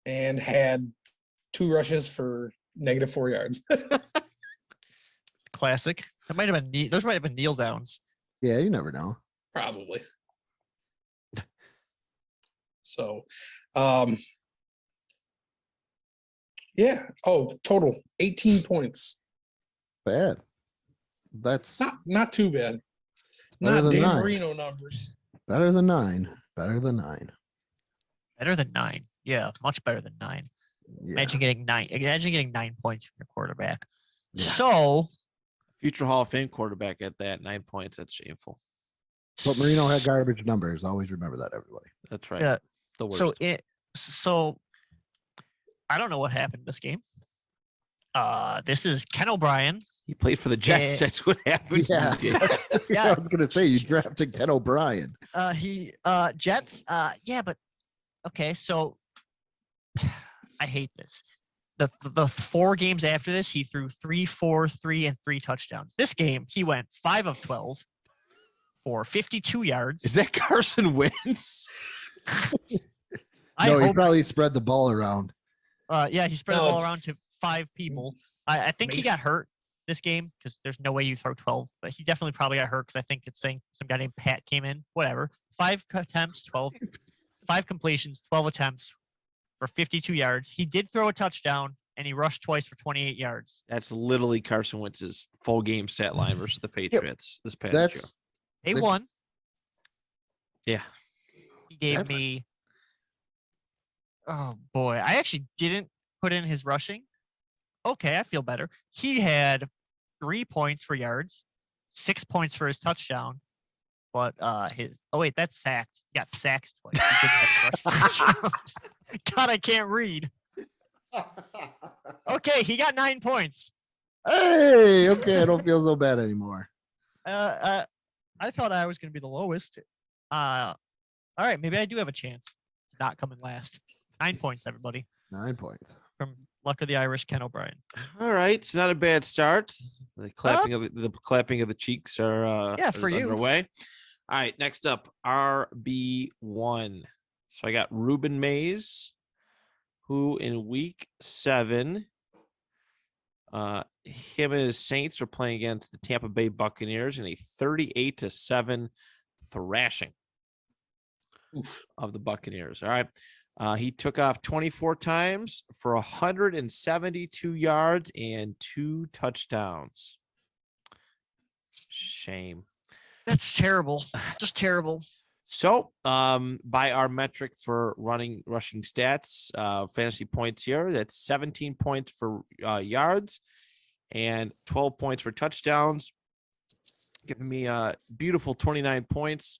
and had 2 rushes for -4 yards.
Classic. That might have been those might have been kneel downs.
Yeah, you never know.
Probably. So, yeah. Oh, total 18 points.
Bad. That's
Not too bad.
better
Not
than
Dan
9.
Marino numbers.
Better than 9. Better than 9.
Better than 9. Yeah, much better than 9.
Yeah.
Imagine getting 9. Imagine getting 9 points from your quarterback.
Yeah.
So
Future Hall of Fame quarterback at that 9 points. That's shameful.
But Marino had garbage numbers. Always remember that, everybody.
That's right.
Yeah.
The worst.
So I don't know what happened this game. This is Ken O'Brien.
He played for the Jets. That's what happened.
Yeah.
Yeah.
I was gonna say you drafted Ken O'Brien.
Jets. Yeah, but okay. So I hate this. The 4 games after this, he threw 3, 4, 3, and 3 touchdowns. This game, he went 5 of 12 for 52 yards.
Is that Carson Wentz?
He probably spread the ball around.
Yeah, he spread the
No,
ball
it's-
around to 5 people. I think he got hurt this game because there's no way you throw 12, but he definitely probably got hurt because I think it's saying some guy named Pat came in. Whatever. 5 attempts, 12, 5 completions, 12 attempts for 52 yards. He did throw a touchdown and he rushed twice for 28 yards.
That's literally Carson Wentz's full game stat line versus the Patriots this past year.
That's
They
The-
won.
Yeah.
He gave
That's-
me. Oh boy, I actually didn't put in his rushing. Okay, I feel better. He had 3 points for yards, 6 points for his touchdown, but that's sacked. He got sacked twice. He didn't have a rushing touchdown. God, I can't read. Okay, he got 9 points.
Hey, okay, I don't feel so bad anymore.
I thought I was going to be the lowest. All right, maybe I do have a chance to not come in last. 9 points, everybody,
9 points.
from Luck of the Irish, Ken O'Brien.
All right, it's not a bad start. The clapping of the cheeks are
for
is
you.
underway. All right, next up, RB1. So I got Ruben Mays, who in week 7, him and his Saints are playing against the Tampa Bay Buccaneers in a 38-7 thrashing of the Buccaneers. All right. He took off 24 times for 172 yards and 2 touchdowns. Shame.
That's terrible. Just terrible.
So, by our metric for rushing stats, fantasy points here, that's 17 points for yards and 12 points for touchdowns, giving me a beautiful 29 points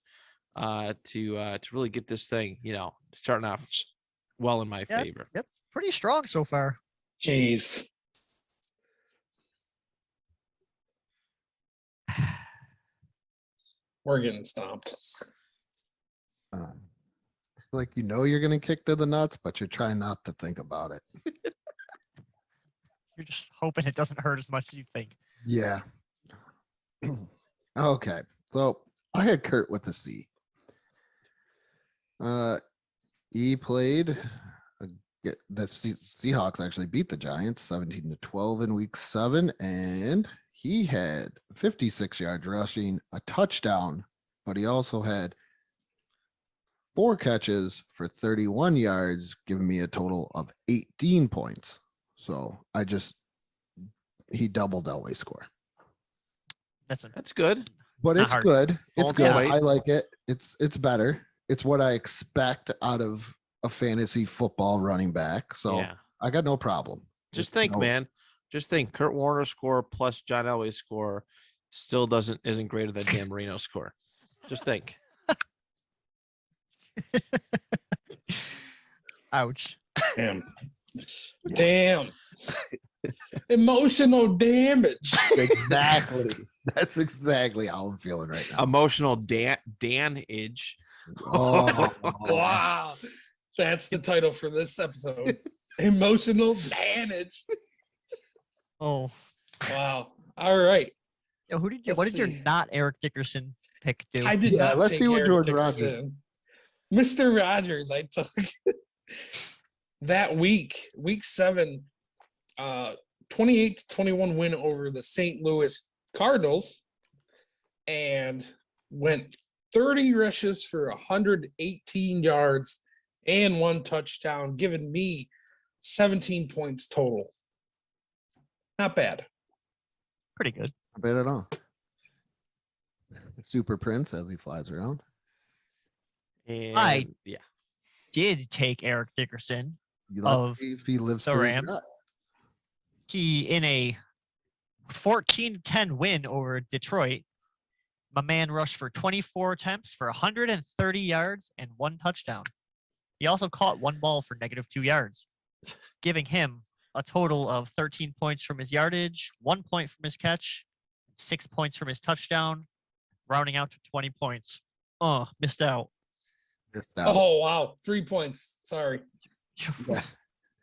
to really get this thing, starting off well in my favor.
That's pretty strong so far.
Jeez. We're getting stomped.
Like you're gonna kick to the nuts, but you're trying not to think about it.
You're just hoping it doesn't hurt as much as you think.
Yeah. Okay. So I had Kurt with a C. He played. The Seahawks actually beat the Giants 17-12 in week 7, and he had 56 yards rushing, a touchdown, but he also had 4 catches for 31 yards, giving me a total of 18 points. So he doubled Elway's score.
That's good.
But
Not
it's
hard.
good. It's
Won't
good.
wait.
I like it. It's better. It's what I expect out of a fantasy football running back. So
Yeah.
I got no problem.
Just think, man, Just think, Kurt Warner's score plus John Elway's score still isn't greater than Dan Marino's score. Just think.
Ouch.
Damn. Emotional damage.
Exactly. That's exactly how I'm feeling right now.
Emotional Dan-age.
Oh,
Wow. That's the title for this episode. Emotional damage.
Oh.
Wow. All right.
Yo, what
Let's
did your
see.
not Eric Dickerson pick do?
I did not
let's
take
see what
Eric
George Rogers.
Dickerson. Mr. Rogers, I took that week 7, 28-21 win over the St. Louis Cardinals, and went 30 rushes for 118 yards and 1 touchdown, giving me 17 points total. Not bad.
Pretty good.
Not bad at all. Super Prince as he flies around.
And yeah.
Did take Eric Dickerson.
Let's see if he lives
the
through
Rams.
that.
He, in a 14-10 win over Detroit, my man rushed for 24 attempts for 130 yards and 1 touchdown. He also caught 1 ball for -2 yards, giving him a total of 13 points from his yardage, 1 point from his catch, 6 points from his touchdown, rounding out to 20 points. Missed out.
Missed out.
Oh, wow. 3 points. Sorry.
Yeah.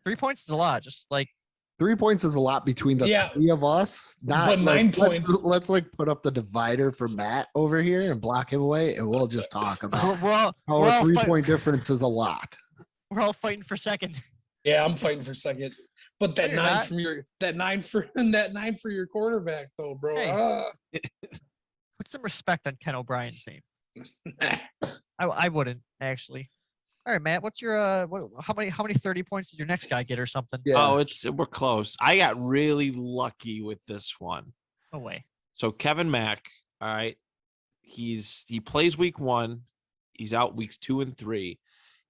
3 points is a lot. Just like
3 points is a lot between the 3 of us. Not
but 9 points.
Let's like put up the divider for Matt over here and block him away, and we'll just talk about
we're
how a
all
3-point difference is a lot.
We're all fighting for second.
Yeah, I'm fighting for second. But that
No, you're
9
not.
from your that 9 for your quarterback though, bro.
Hey. Put some respect on Ken O'Brien's name. I wouldn't actually. All right, Matt. What's your how many 30 points did your next guy get or something?
Yeah.
Oh, we're close. I got really lucky with this one.
No way.
So Kevin Mack, all right, he plays week 1, he's out weeks 2 and 3.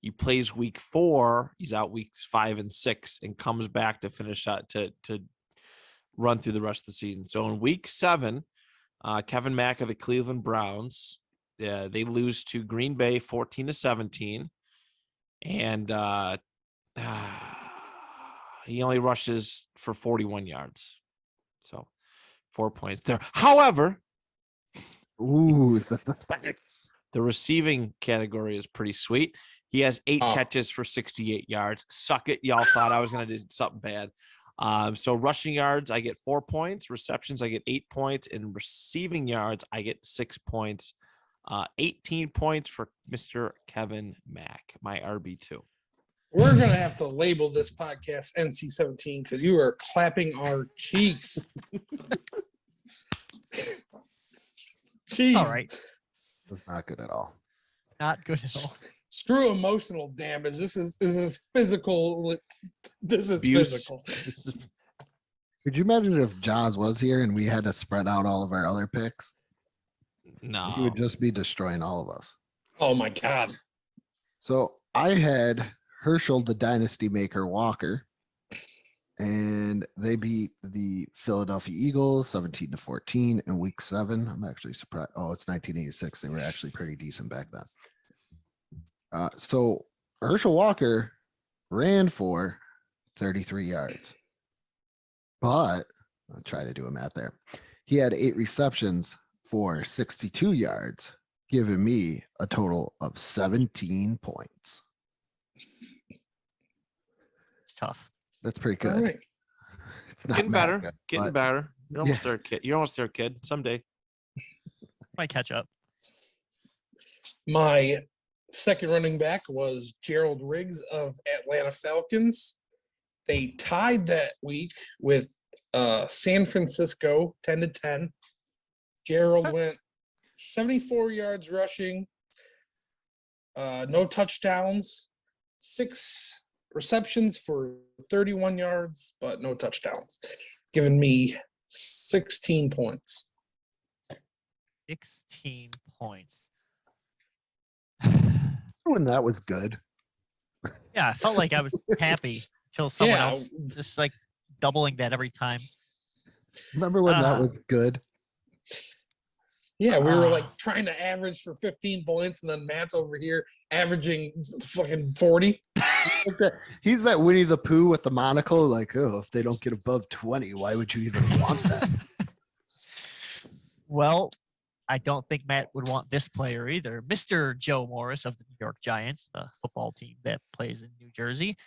He plays week 4, he's out weeks 5 and 6, and comes back to finish out to run through the rest of the season. So in week 7, Kevin Mack of the Cleveland Browns, they lose to Green Bay 14-17, and he only rushes for 41 yards. So 4 points there. However,
Ooh,
the receiving category is pretty sweet. He has 8 catches for 68 yards. Suck it. Y'all thought I was going to do something bad. So rushing yards, I get 4 points. Receptions, I get 8 points. And receiving yards, I get 6 points. 18 points for Mr. Kevin Mack, my RB2.
We're gonna have to label this podcast NC-17 because you are clapping our cheeks. Jeez.
All right.
That's not good at all.
Not good at all.
Screw emotional damage. This is physical. This is
Abuse.
physical.
Could you imagine if Jaws was here and we had to spread out all of our other picks?
No.
He would just be destroying all of us.
Oh my God.
So I had Herschel, the dynasty maker, Walker, and they beat the Philadelphia Eagles 17-14 in week 7. I'm actually surprised. Oh, it's 1986. They were actually pretty decent back then. So Herschel Walker ran for 33 yards, but I'll try to do a math there. He had 8 receptions for 62 yards, giving me a total of 17 points.
It's tough.
That's pretty good.
All right.
It's not
Getting
mad
better.
good,
Getting
but
better. You're almost there, kid. You're almost there, kid. Someday.
Might catch up.
My second running back was Gerald Riggs of Atlanta Falcons. They tied that week with San Francisco 10-10. Gerald went 74 yards rushing, no touchdowns, 6 receptions for 31 yards, but no touchdowns, giving me 16 points.
16 points.
when that was good.
Yeah, I felt like I was happy until someone
Yeah.
else just like doubling that every time.
Remember when that was good?
Yeah, we were like trying to average for 15 points, and then Matt's over here averaging fucking 40.
He's that Winnie the Pooh with the monocle. Like, oh, if they don't get above 20, why would you even want that?
Well, I don't think Matt would want this player either. Mr. Joe Morris of the New York Giants, the football team that plays in New Jersey,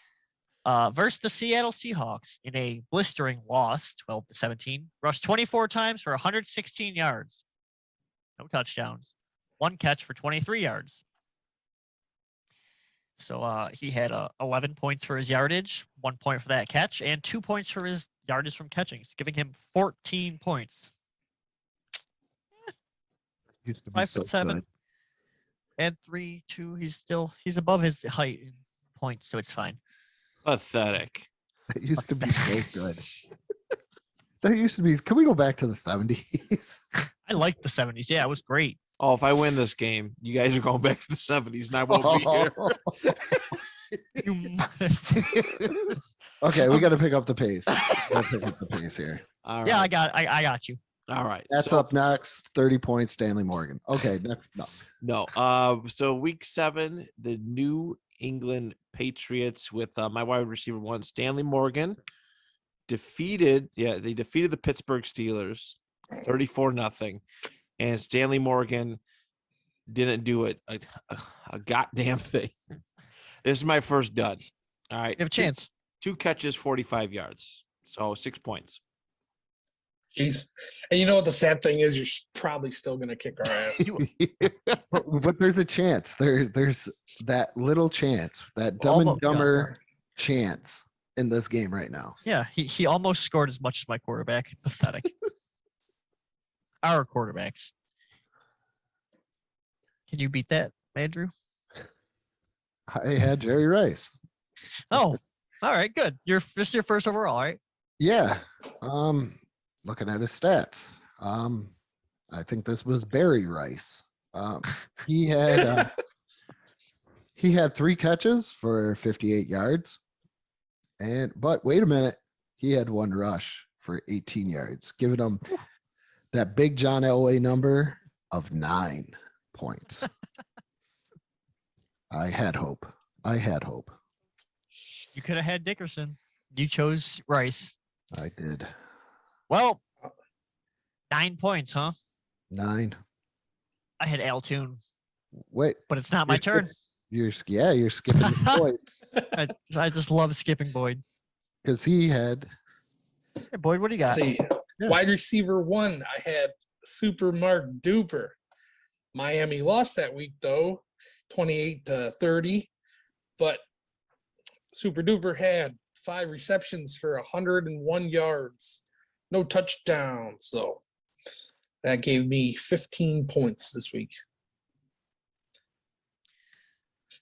versus the Seattle Seahawks in a blistering loss, 12-17. Rushed 24 times for 116 yards. No touchdowns. 1 catch for 23 yards. So he had 11 points for his yardage, 1 point for that catch, and 2 points for his yardage from catching, giving him 14 points.
Used to be
5'7",
good.
and 3'2". He's above his height in points, so it's fine.
Pathetic.
It used to be so good. There used to be. Can we go back to the 70s?
I liked the 70s. Yeah, it was great.
Oh, if I win this game, you guys are going back to the 70s, and I won't be here.
Okay, we got to pick up the pace. Here.
All right.
Yeah, I got you.
All right.
That's up next. 30 points, Stanley Morgan. Okay, next. No.
So week 7, the New England Patriots with my wide receiver 1, Stanley Morgan, defeated the Pittsburgh Steelers 34-0. And Stanley Morgan didn't do it a goddamn thing. This is my first dud. All right.
You have a chance.
2 catches, 45 yards. So 6 points.
Jeez. And you know what the sad thing is? You're probably still going to kick our ass.
But there's a chance. There's that little chance, that Dumb and Dumber chance in this game right now.
Yeah, he almost scored as much as my quarterback. Pathetic. Our quarterbacks. Can you beat that, Andrew?
I had Jerry Rice.
Oh, all right, good. This is your first overall, all right?
Yeah. Looking at his stats. I think this was Barry Rice. He had 3 catches for 58 yards. But wait a minute, he had 1 rush for 18 yards, giving him that big John Elway number of 9 points. I had hope.
You could have had Dickerson. You chose Rice.
I did.
Well, 9 points, huh?
9.
I had Altoon.
Wait.
But it's not my turn.
You're skipping Boyd.
I just love skipping Boyd.
Because he had.
Hey, Boyd, what do you got?
See, wide receiver 1, I had Super Mark Duper. Miami lost that week, though, 28-30. But Super Duper had 5 receptions for 101 yards. No touchdowns, though. That gave me 15 points this week.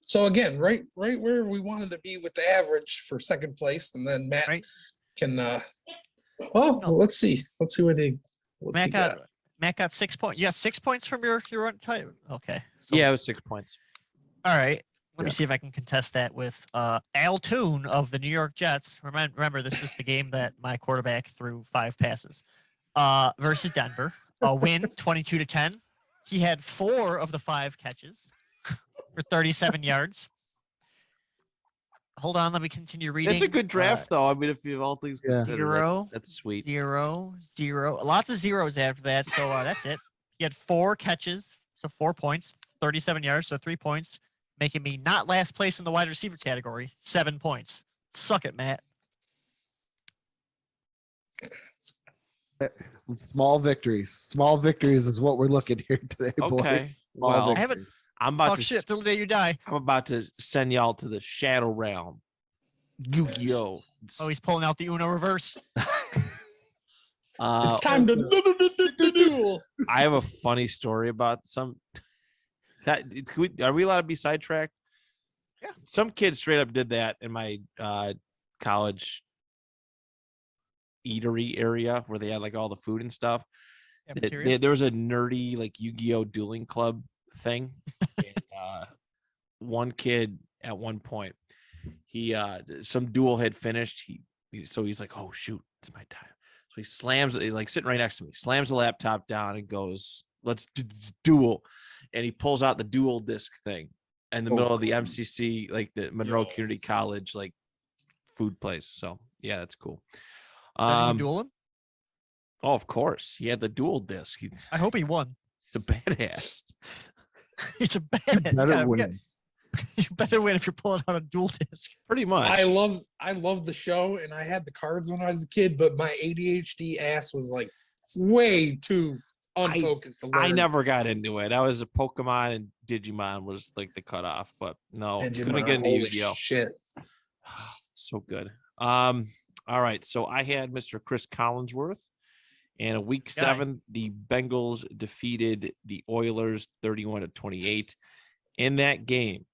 So again, right where we wanted to be with the average for second place, and then Matt can. Let's see what he.
Matt got 6 points. You got 6 points from your Untitled. Okay. So,
Yeah, it was 6 points.
All right. Let me see if I can contest that with Altoon of the New York Jets. Remember, this is the game that my quarterback threw 5 passes versus Denver. A win, 22-10. He had 4 of the 5 catches for 37 yards. Hold on, let me continue reading.
It's a good draft, though. I mean, if you all things considered,
0,
that's sweet.
0, 0. Lots of zeros after that, so that's it. He had 4 catches, so 4 points, 37 yards, so 3 points, making me not last place in the wide receiver category, 7 points. Suck it, Matt.
Small victories is what we're looking here today,
Okay.
boys.
Well,
I haven't.
I'm about
Talk
to
shit till the day you die.
I'm about to send y'all to the Shadow Realm. Yu-Gi-Oh!
Oh, he's pulling out the Uno reverse.
It's time to duel.
I have a funny story about some. Are we allowed to be sidetracked?
Yeah.
Some kid straight up did that in my college eatery area where they had like all the food and stuff. There was a nerdy like Yu-Gi-Oh! Dueling club thing. And, one kid at one point, he some duel had finished. He So he's like, oh shoot, it's my time. So he slams it, like sitting right next to me, slams the laptop down and goes, let's duel. And he pulls out the dual disc thing in the middle of the MCC, like the Monroe Community College, like food place. So yeah, that's cool.
Did you duel him?
Oh, of course. He had the dual disc.
I hope he won.
He's a badass.
He's a badass. You better win if you're pulling out a dual disc.
Pretty much.
I love the show, and I had the cards when I was a kid, but my ADHD ass was like way too unfocused.
I never got into it. I was a Pokemon, and Digimon was like the cutoff, but no, couldn't get into Yu-Gi-Oh.
Shit.
So good. All right. So I had Mr. Chris Collinsworth. And in week 7, the Bengals defeated the Oilers 31-28. In that game,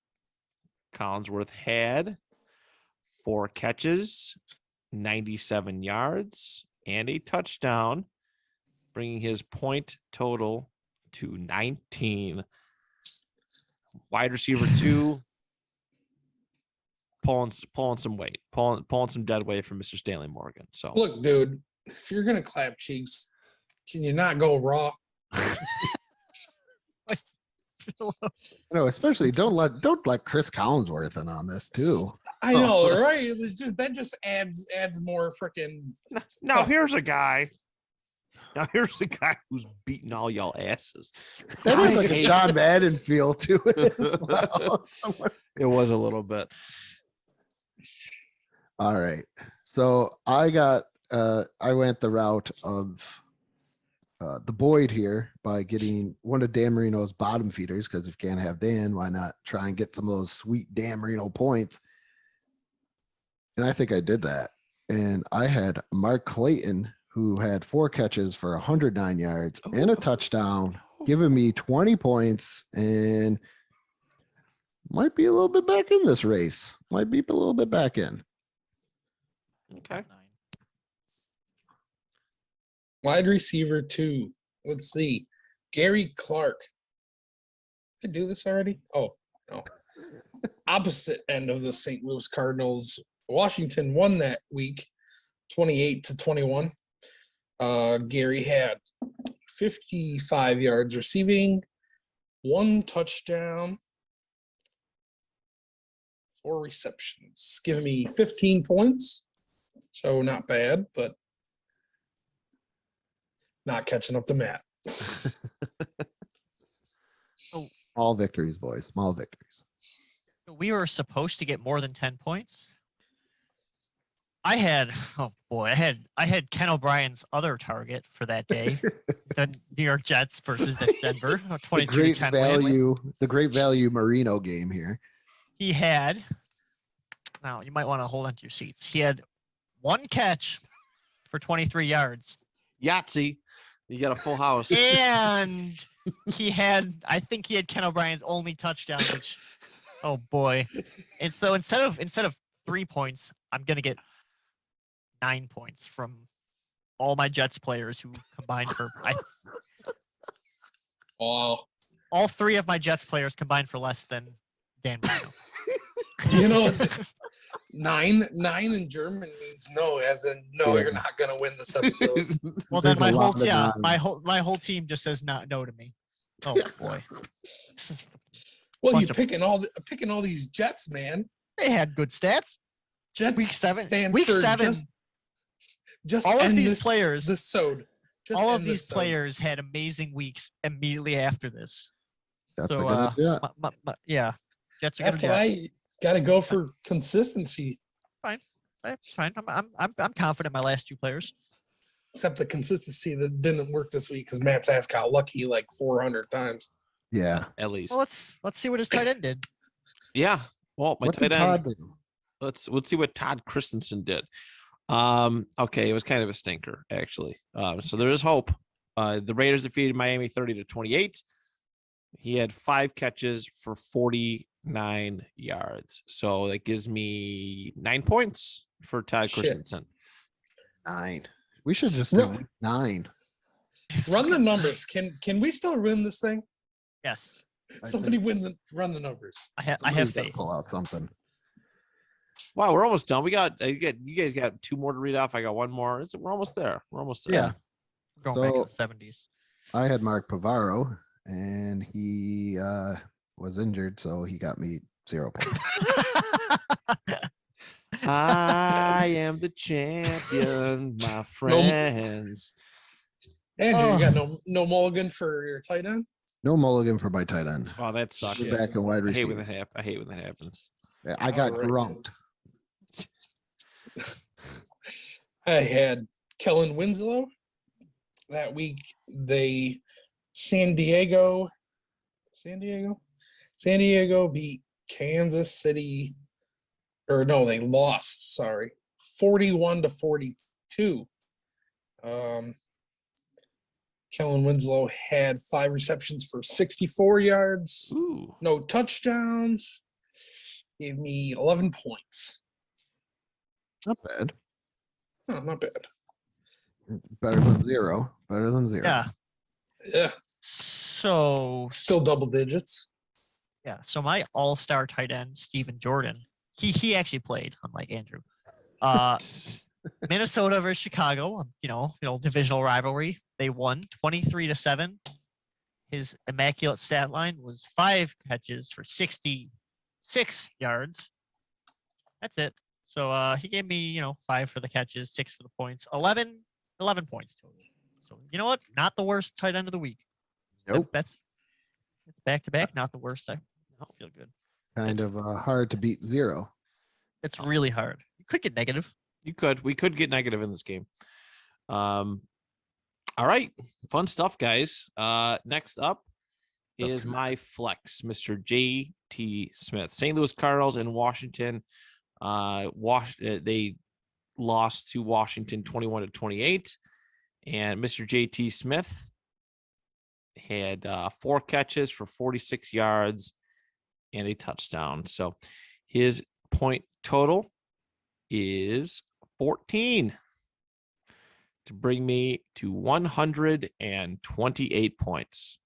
Collinsworth had 4 catches, 97 yards, and a touchdown, bringing his point total to 19. Wide receiver 2, pulling some weight, pulling some dead weight from Mr. Stanley Morgan. So
look, dude, if you're gonna clap cheeks, can you not go raw?
No, especially don't let Chris Collinsworth in on this too.
I know, right? That just adds more freaking.
Now here's a guy who's beating all y'all asses.
That is like a John Madden feel to it as well.
It was a little bit.
All right. So I went the route of the Boyd here by getting one of Dan Marino's bottom feeders, because if you can't have Dan, why not try and get some of those sweet Dan Marino points? And I think I did that. And I had Mark Clayton, who had 4 catches for 109 yards and a touchdown, giving me 20 points, and might be a little bit back in this race. Might be a little bit back in.
Okay.
Wide receiver 2. Let's see. Gary Clark. Did I do this already? Oh, no. Opposite end of the St. Louis Cardinals. Washington won that week, 28-21. Gary had 55 yards receiving, 1 touchdown, 4 receptions, giving me 15 points. So not bad, but not catching up to Matt.
Small victories, boys. Small victories.
We were supposed to get more than 10 points. I had Ken O'Brien's other target for that day, the New York Jets versus the Denver 22-10 win.
The great value Marino game here.
He had, now you might want to hold on to your seats. He had 1 catch for 23 yards.
Yahtzee. You got a full house.
And I think he had Ken O'Brien's only touchdown, which, oh boy. And so instead of 3 points, I'm going to get 9 points from all my Jets players who combined for all 3 of my Jets players combined for less than Dan Marino.
You know, 9 in German means no, as in no, you're not gonna win this episode.
Well, then my whole team just says no to me. Oh boy.
Well, you're picking all these Jets, man.
They had good stats.
Jets
week 7.
Stands
week
for
7.
Just
all of these players.
All
of these players had amazing weeks immediately after this.
That's
so yeah, Jets are
That's why you got to go for consistency.
Fine. I'm confident in my last 2 players.
Except the consistency that didn't work this week because Matt's ass got lucky like 400 times.
Yeah,
at least.
Well, let's see what his tight end did.
Yeah. Well, my
what
tight
did
end.
Todd do?
Let's see what Todd Christensen did. Okay, it was kind of a stinker, actually. So there is hope. The Raiders defeated Miami 30-28. He had 5 catches for 49 yards. So that gives me 9 points for Todd Christensen.
9. We should just do 9.
Run the numbers. Can we still win this thing?
Yes.
Somebody run the numbers.
I have faith.
Pull out something.
Wow, we're almost done. We got you guys got 2 more to read off. I got 1 more. We're almost there. We're almost there.
Yeah. Going back to the 70s.
I had Mark Pavaro, and he was injured, so he got me 0 points.
I am the champion, my friends.
Andrew, you got no mulligan for your tight end?
No mulligan for my tight end.
Oh, that sucks.
We're back in wide
I hate
receiver.
when that happens.
Yeah, I got grumped.
I had Kellen Winslow that week. San Diego beat Kansas City, or no, they lost. Sorry, 41-42. Kellen Winslow had 5 receptions for 64 yards.
Ooh.
No touchdowns. Gave me 11 points.
Not bad.
Oh, not bad.
Better than 0.
Yeah.
Yeah.
So
Still double digits.
yeah. So my all-star tight end, Stephen Jordan, he actually played, unlike Andrew. Minnesota versus Chicago, divisional rivalry. They won 23-7. His immaculate stat line was 5 catches for 66 yards. That's it. So he gave me, 5 for the catches, 6 for the points, 11 points total. So you know what? Not the worst tight end of the week.
Nope.
That's back to back. Not the worst. I feel good.
Kind of hard to beat 0.
It's really hard. You could get negative.
We could get negative in this game. All right. Fun stuff, guys. Next up is my flex, Mr. J.T. Smith. St. Louis Cardinals and Washington. They lost to Washington 21-28. And Mr. J.T. Smith had 4 catches for 46 yards and a touchdown. So his point total is 14 to bring me to 128 points.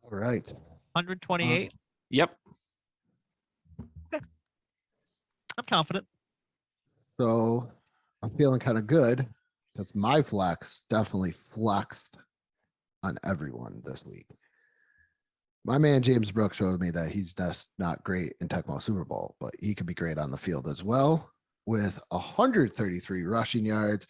All right.
128.
Yep.
I'm confident.
So I'm feeling kind of good because my flex definitely flexed on everyone this week. My man James Brooks showed me that he's just not great in Tecmo Super Bowl, but he could be great on the field as well with 133 rushing yards,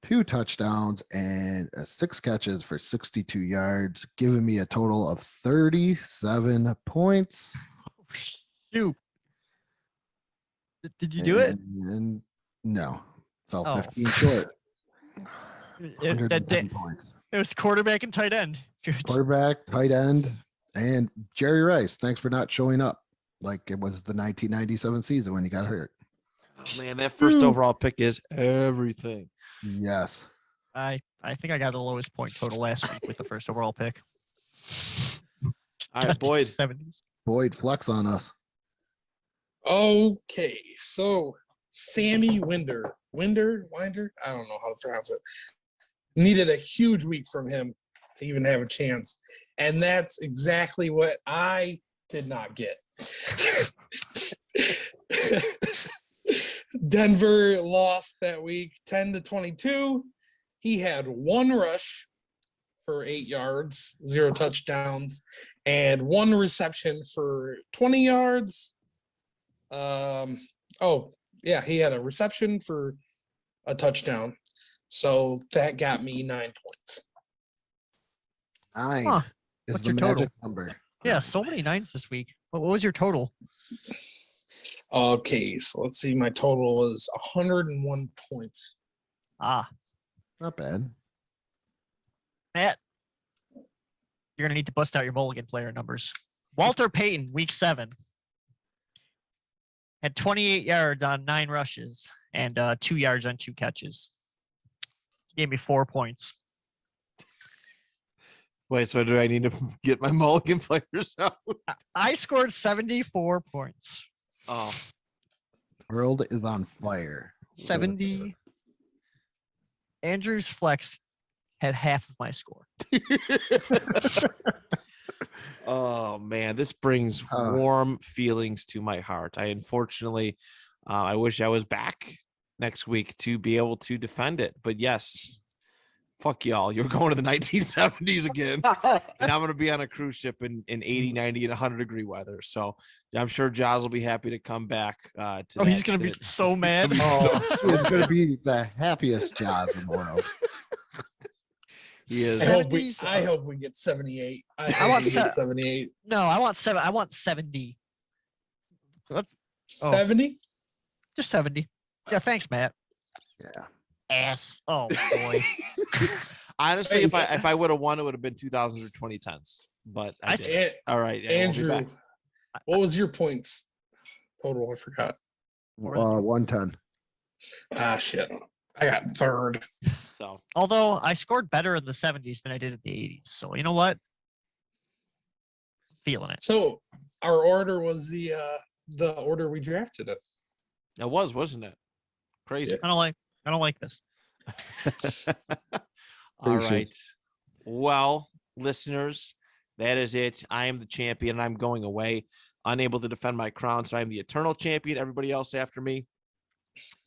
2 touchdowns, and 6 catches for 62 yards, giving me a total of 37 points.
Oh, shoot. Did you do it?
And no, fell
Oh.
15 short.
It
110 points.
was quarterback and tight end.
Quarterback, tight end, and Jerry Rice. Thanks for not showing up like it was the 1997 season when you got hurt.
Oh, man, that first overall pick is everything.
Yes.
I think I got the lowest point total last week with the first overall pick.
All right, Boyd.
70s.
Boyd, flex on us.
Okay, so Sammy Winder, I don't know how to pronounce it, needed a huge week from him to even have a chance. And that's exactly what I did not get. Denver lost that week 10-22. He had 1 rush for 8 yards, 0 touchdowns, and 1 reception for 20 yards. He had a reception for a touchdown. So that got me 9 points.
9
Huh.
is
What's
the
your total?
magic number.
Yeah, so many 9s this week. What was your total?
Okay, so let's see. My total was 101 points.
Ah,
Not bad.
Matt, you're gonna need to bust out your mulligan player numbers. Walter Payton, week 7, had 28 yards on 9 rushes and 2 yards on 2 catches. He gave me 4 points.
Wait, so do I need to get my mulligan players out?
I scored 74 points.
Oh,
World is on fire.
70. Andrew's flex had half of my score.
Oh man, this brings warm feelings to my heart. I unfortunately, I wish I was back next week to be able to defend it. But yes, fuck y'all. You're going to the 1970s again. And I'm going to be on a cruise ship in 80, 90, and 100-degree weather. So I'm sure Jaws will be happy to come back.
He's going to be so mad.
It's going to be the happiest Jaws in the world.
He is.
I hope we get 78.
I want
we get 78.
No, I want 70.
70?
Just 70. Yeah, thanks, Matt.
Yeah.
Ass. Oh boy.
Honestly, if I would have won, it would have been 2000s or 2010s. But I did. All right,
Andrew. What was your points total? I forgot.
110.
Ah, shit. I got third.
So,
although I scored better in the 70s than I did in the 80s, so you know what? Feeling it.
So our order was the order we drafted it.
It was, wasn't it? Crazy.
Yeah. I don't like this.
All right. Well, listeners, that is it. I am the champion. I'm going away, unable to defend my crown. So I'm the eternal champion. Everybody else after me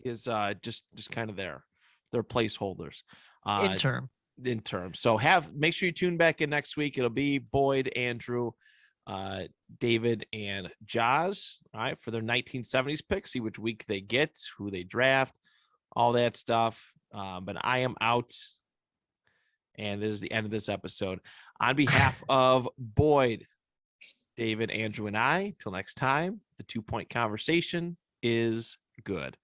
is just kind of there. They're placeholders. Interim. So make sure you tune back in next week. It'll be Boyd, Andrew, David, and Jaws, all right, for their 1970s pick. See which week they get, who they draft, all that stuff. But I am out. And this is the end of this episode. On behalf of Boyd, David, Andrew, and I, till next time, the 2 Point Conversation is good.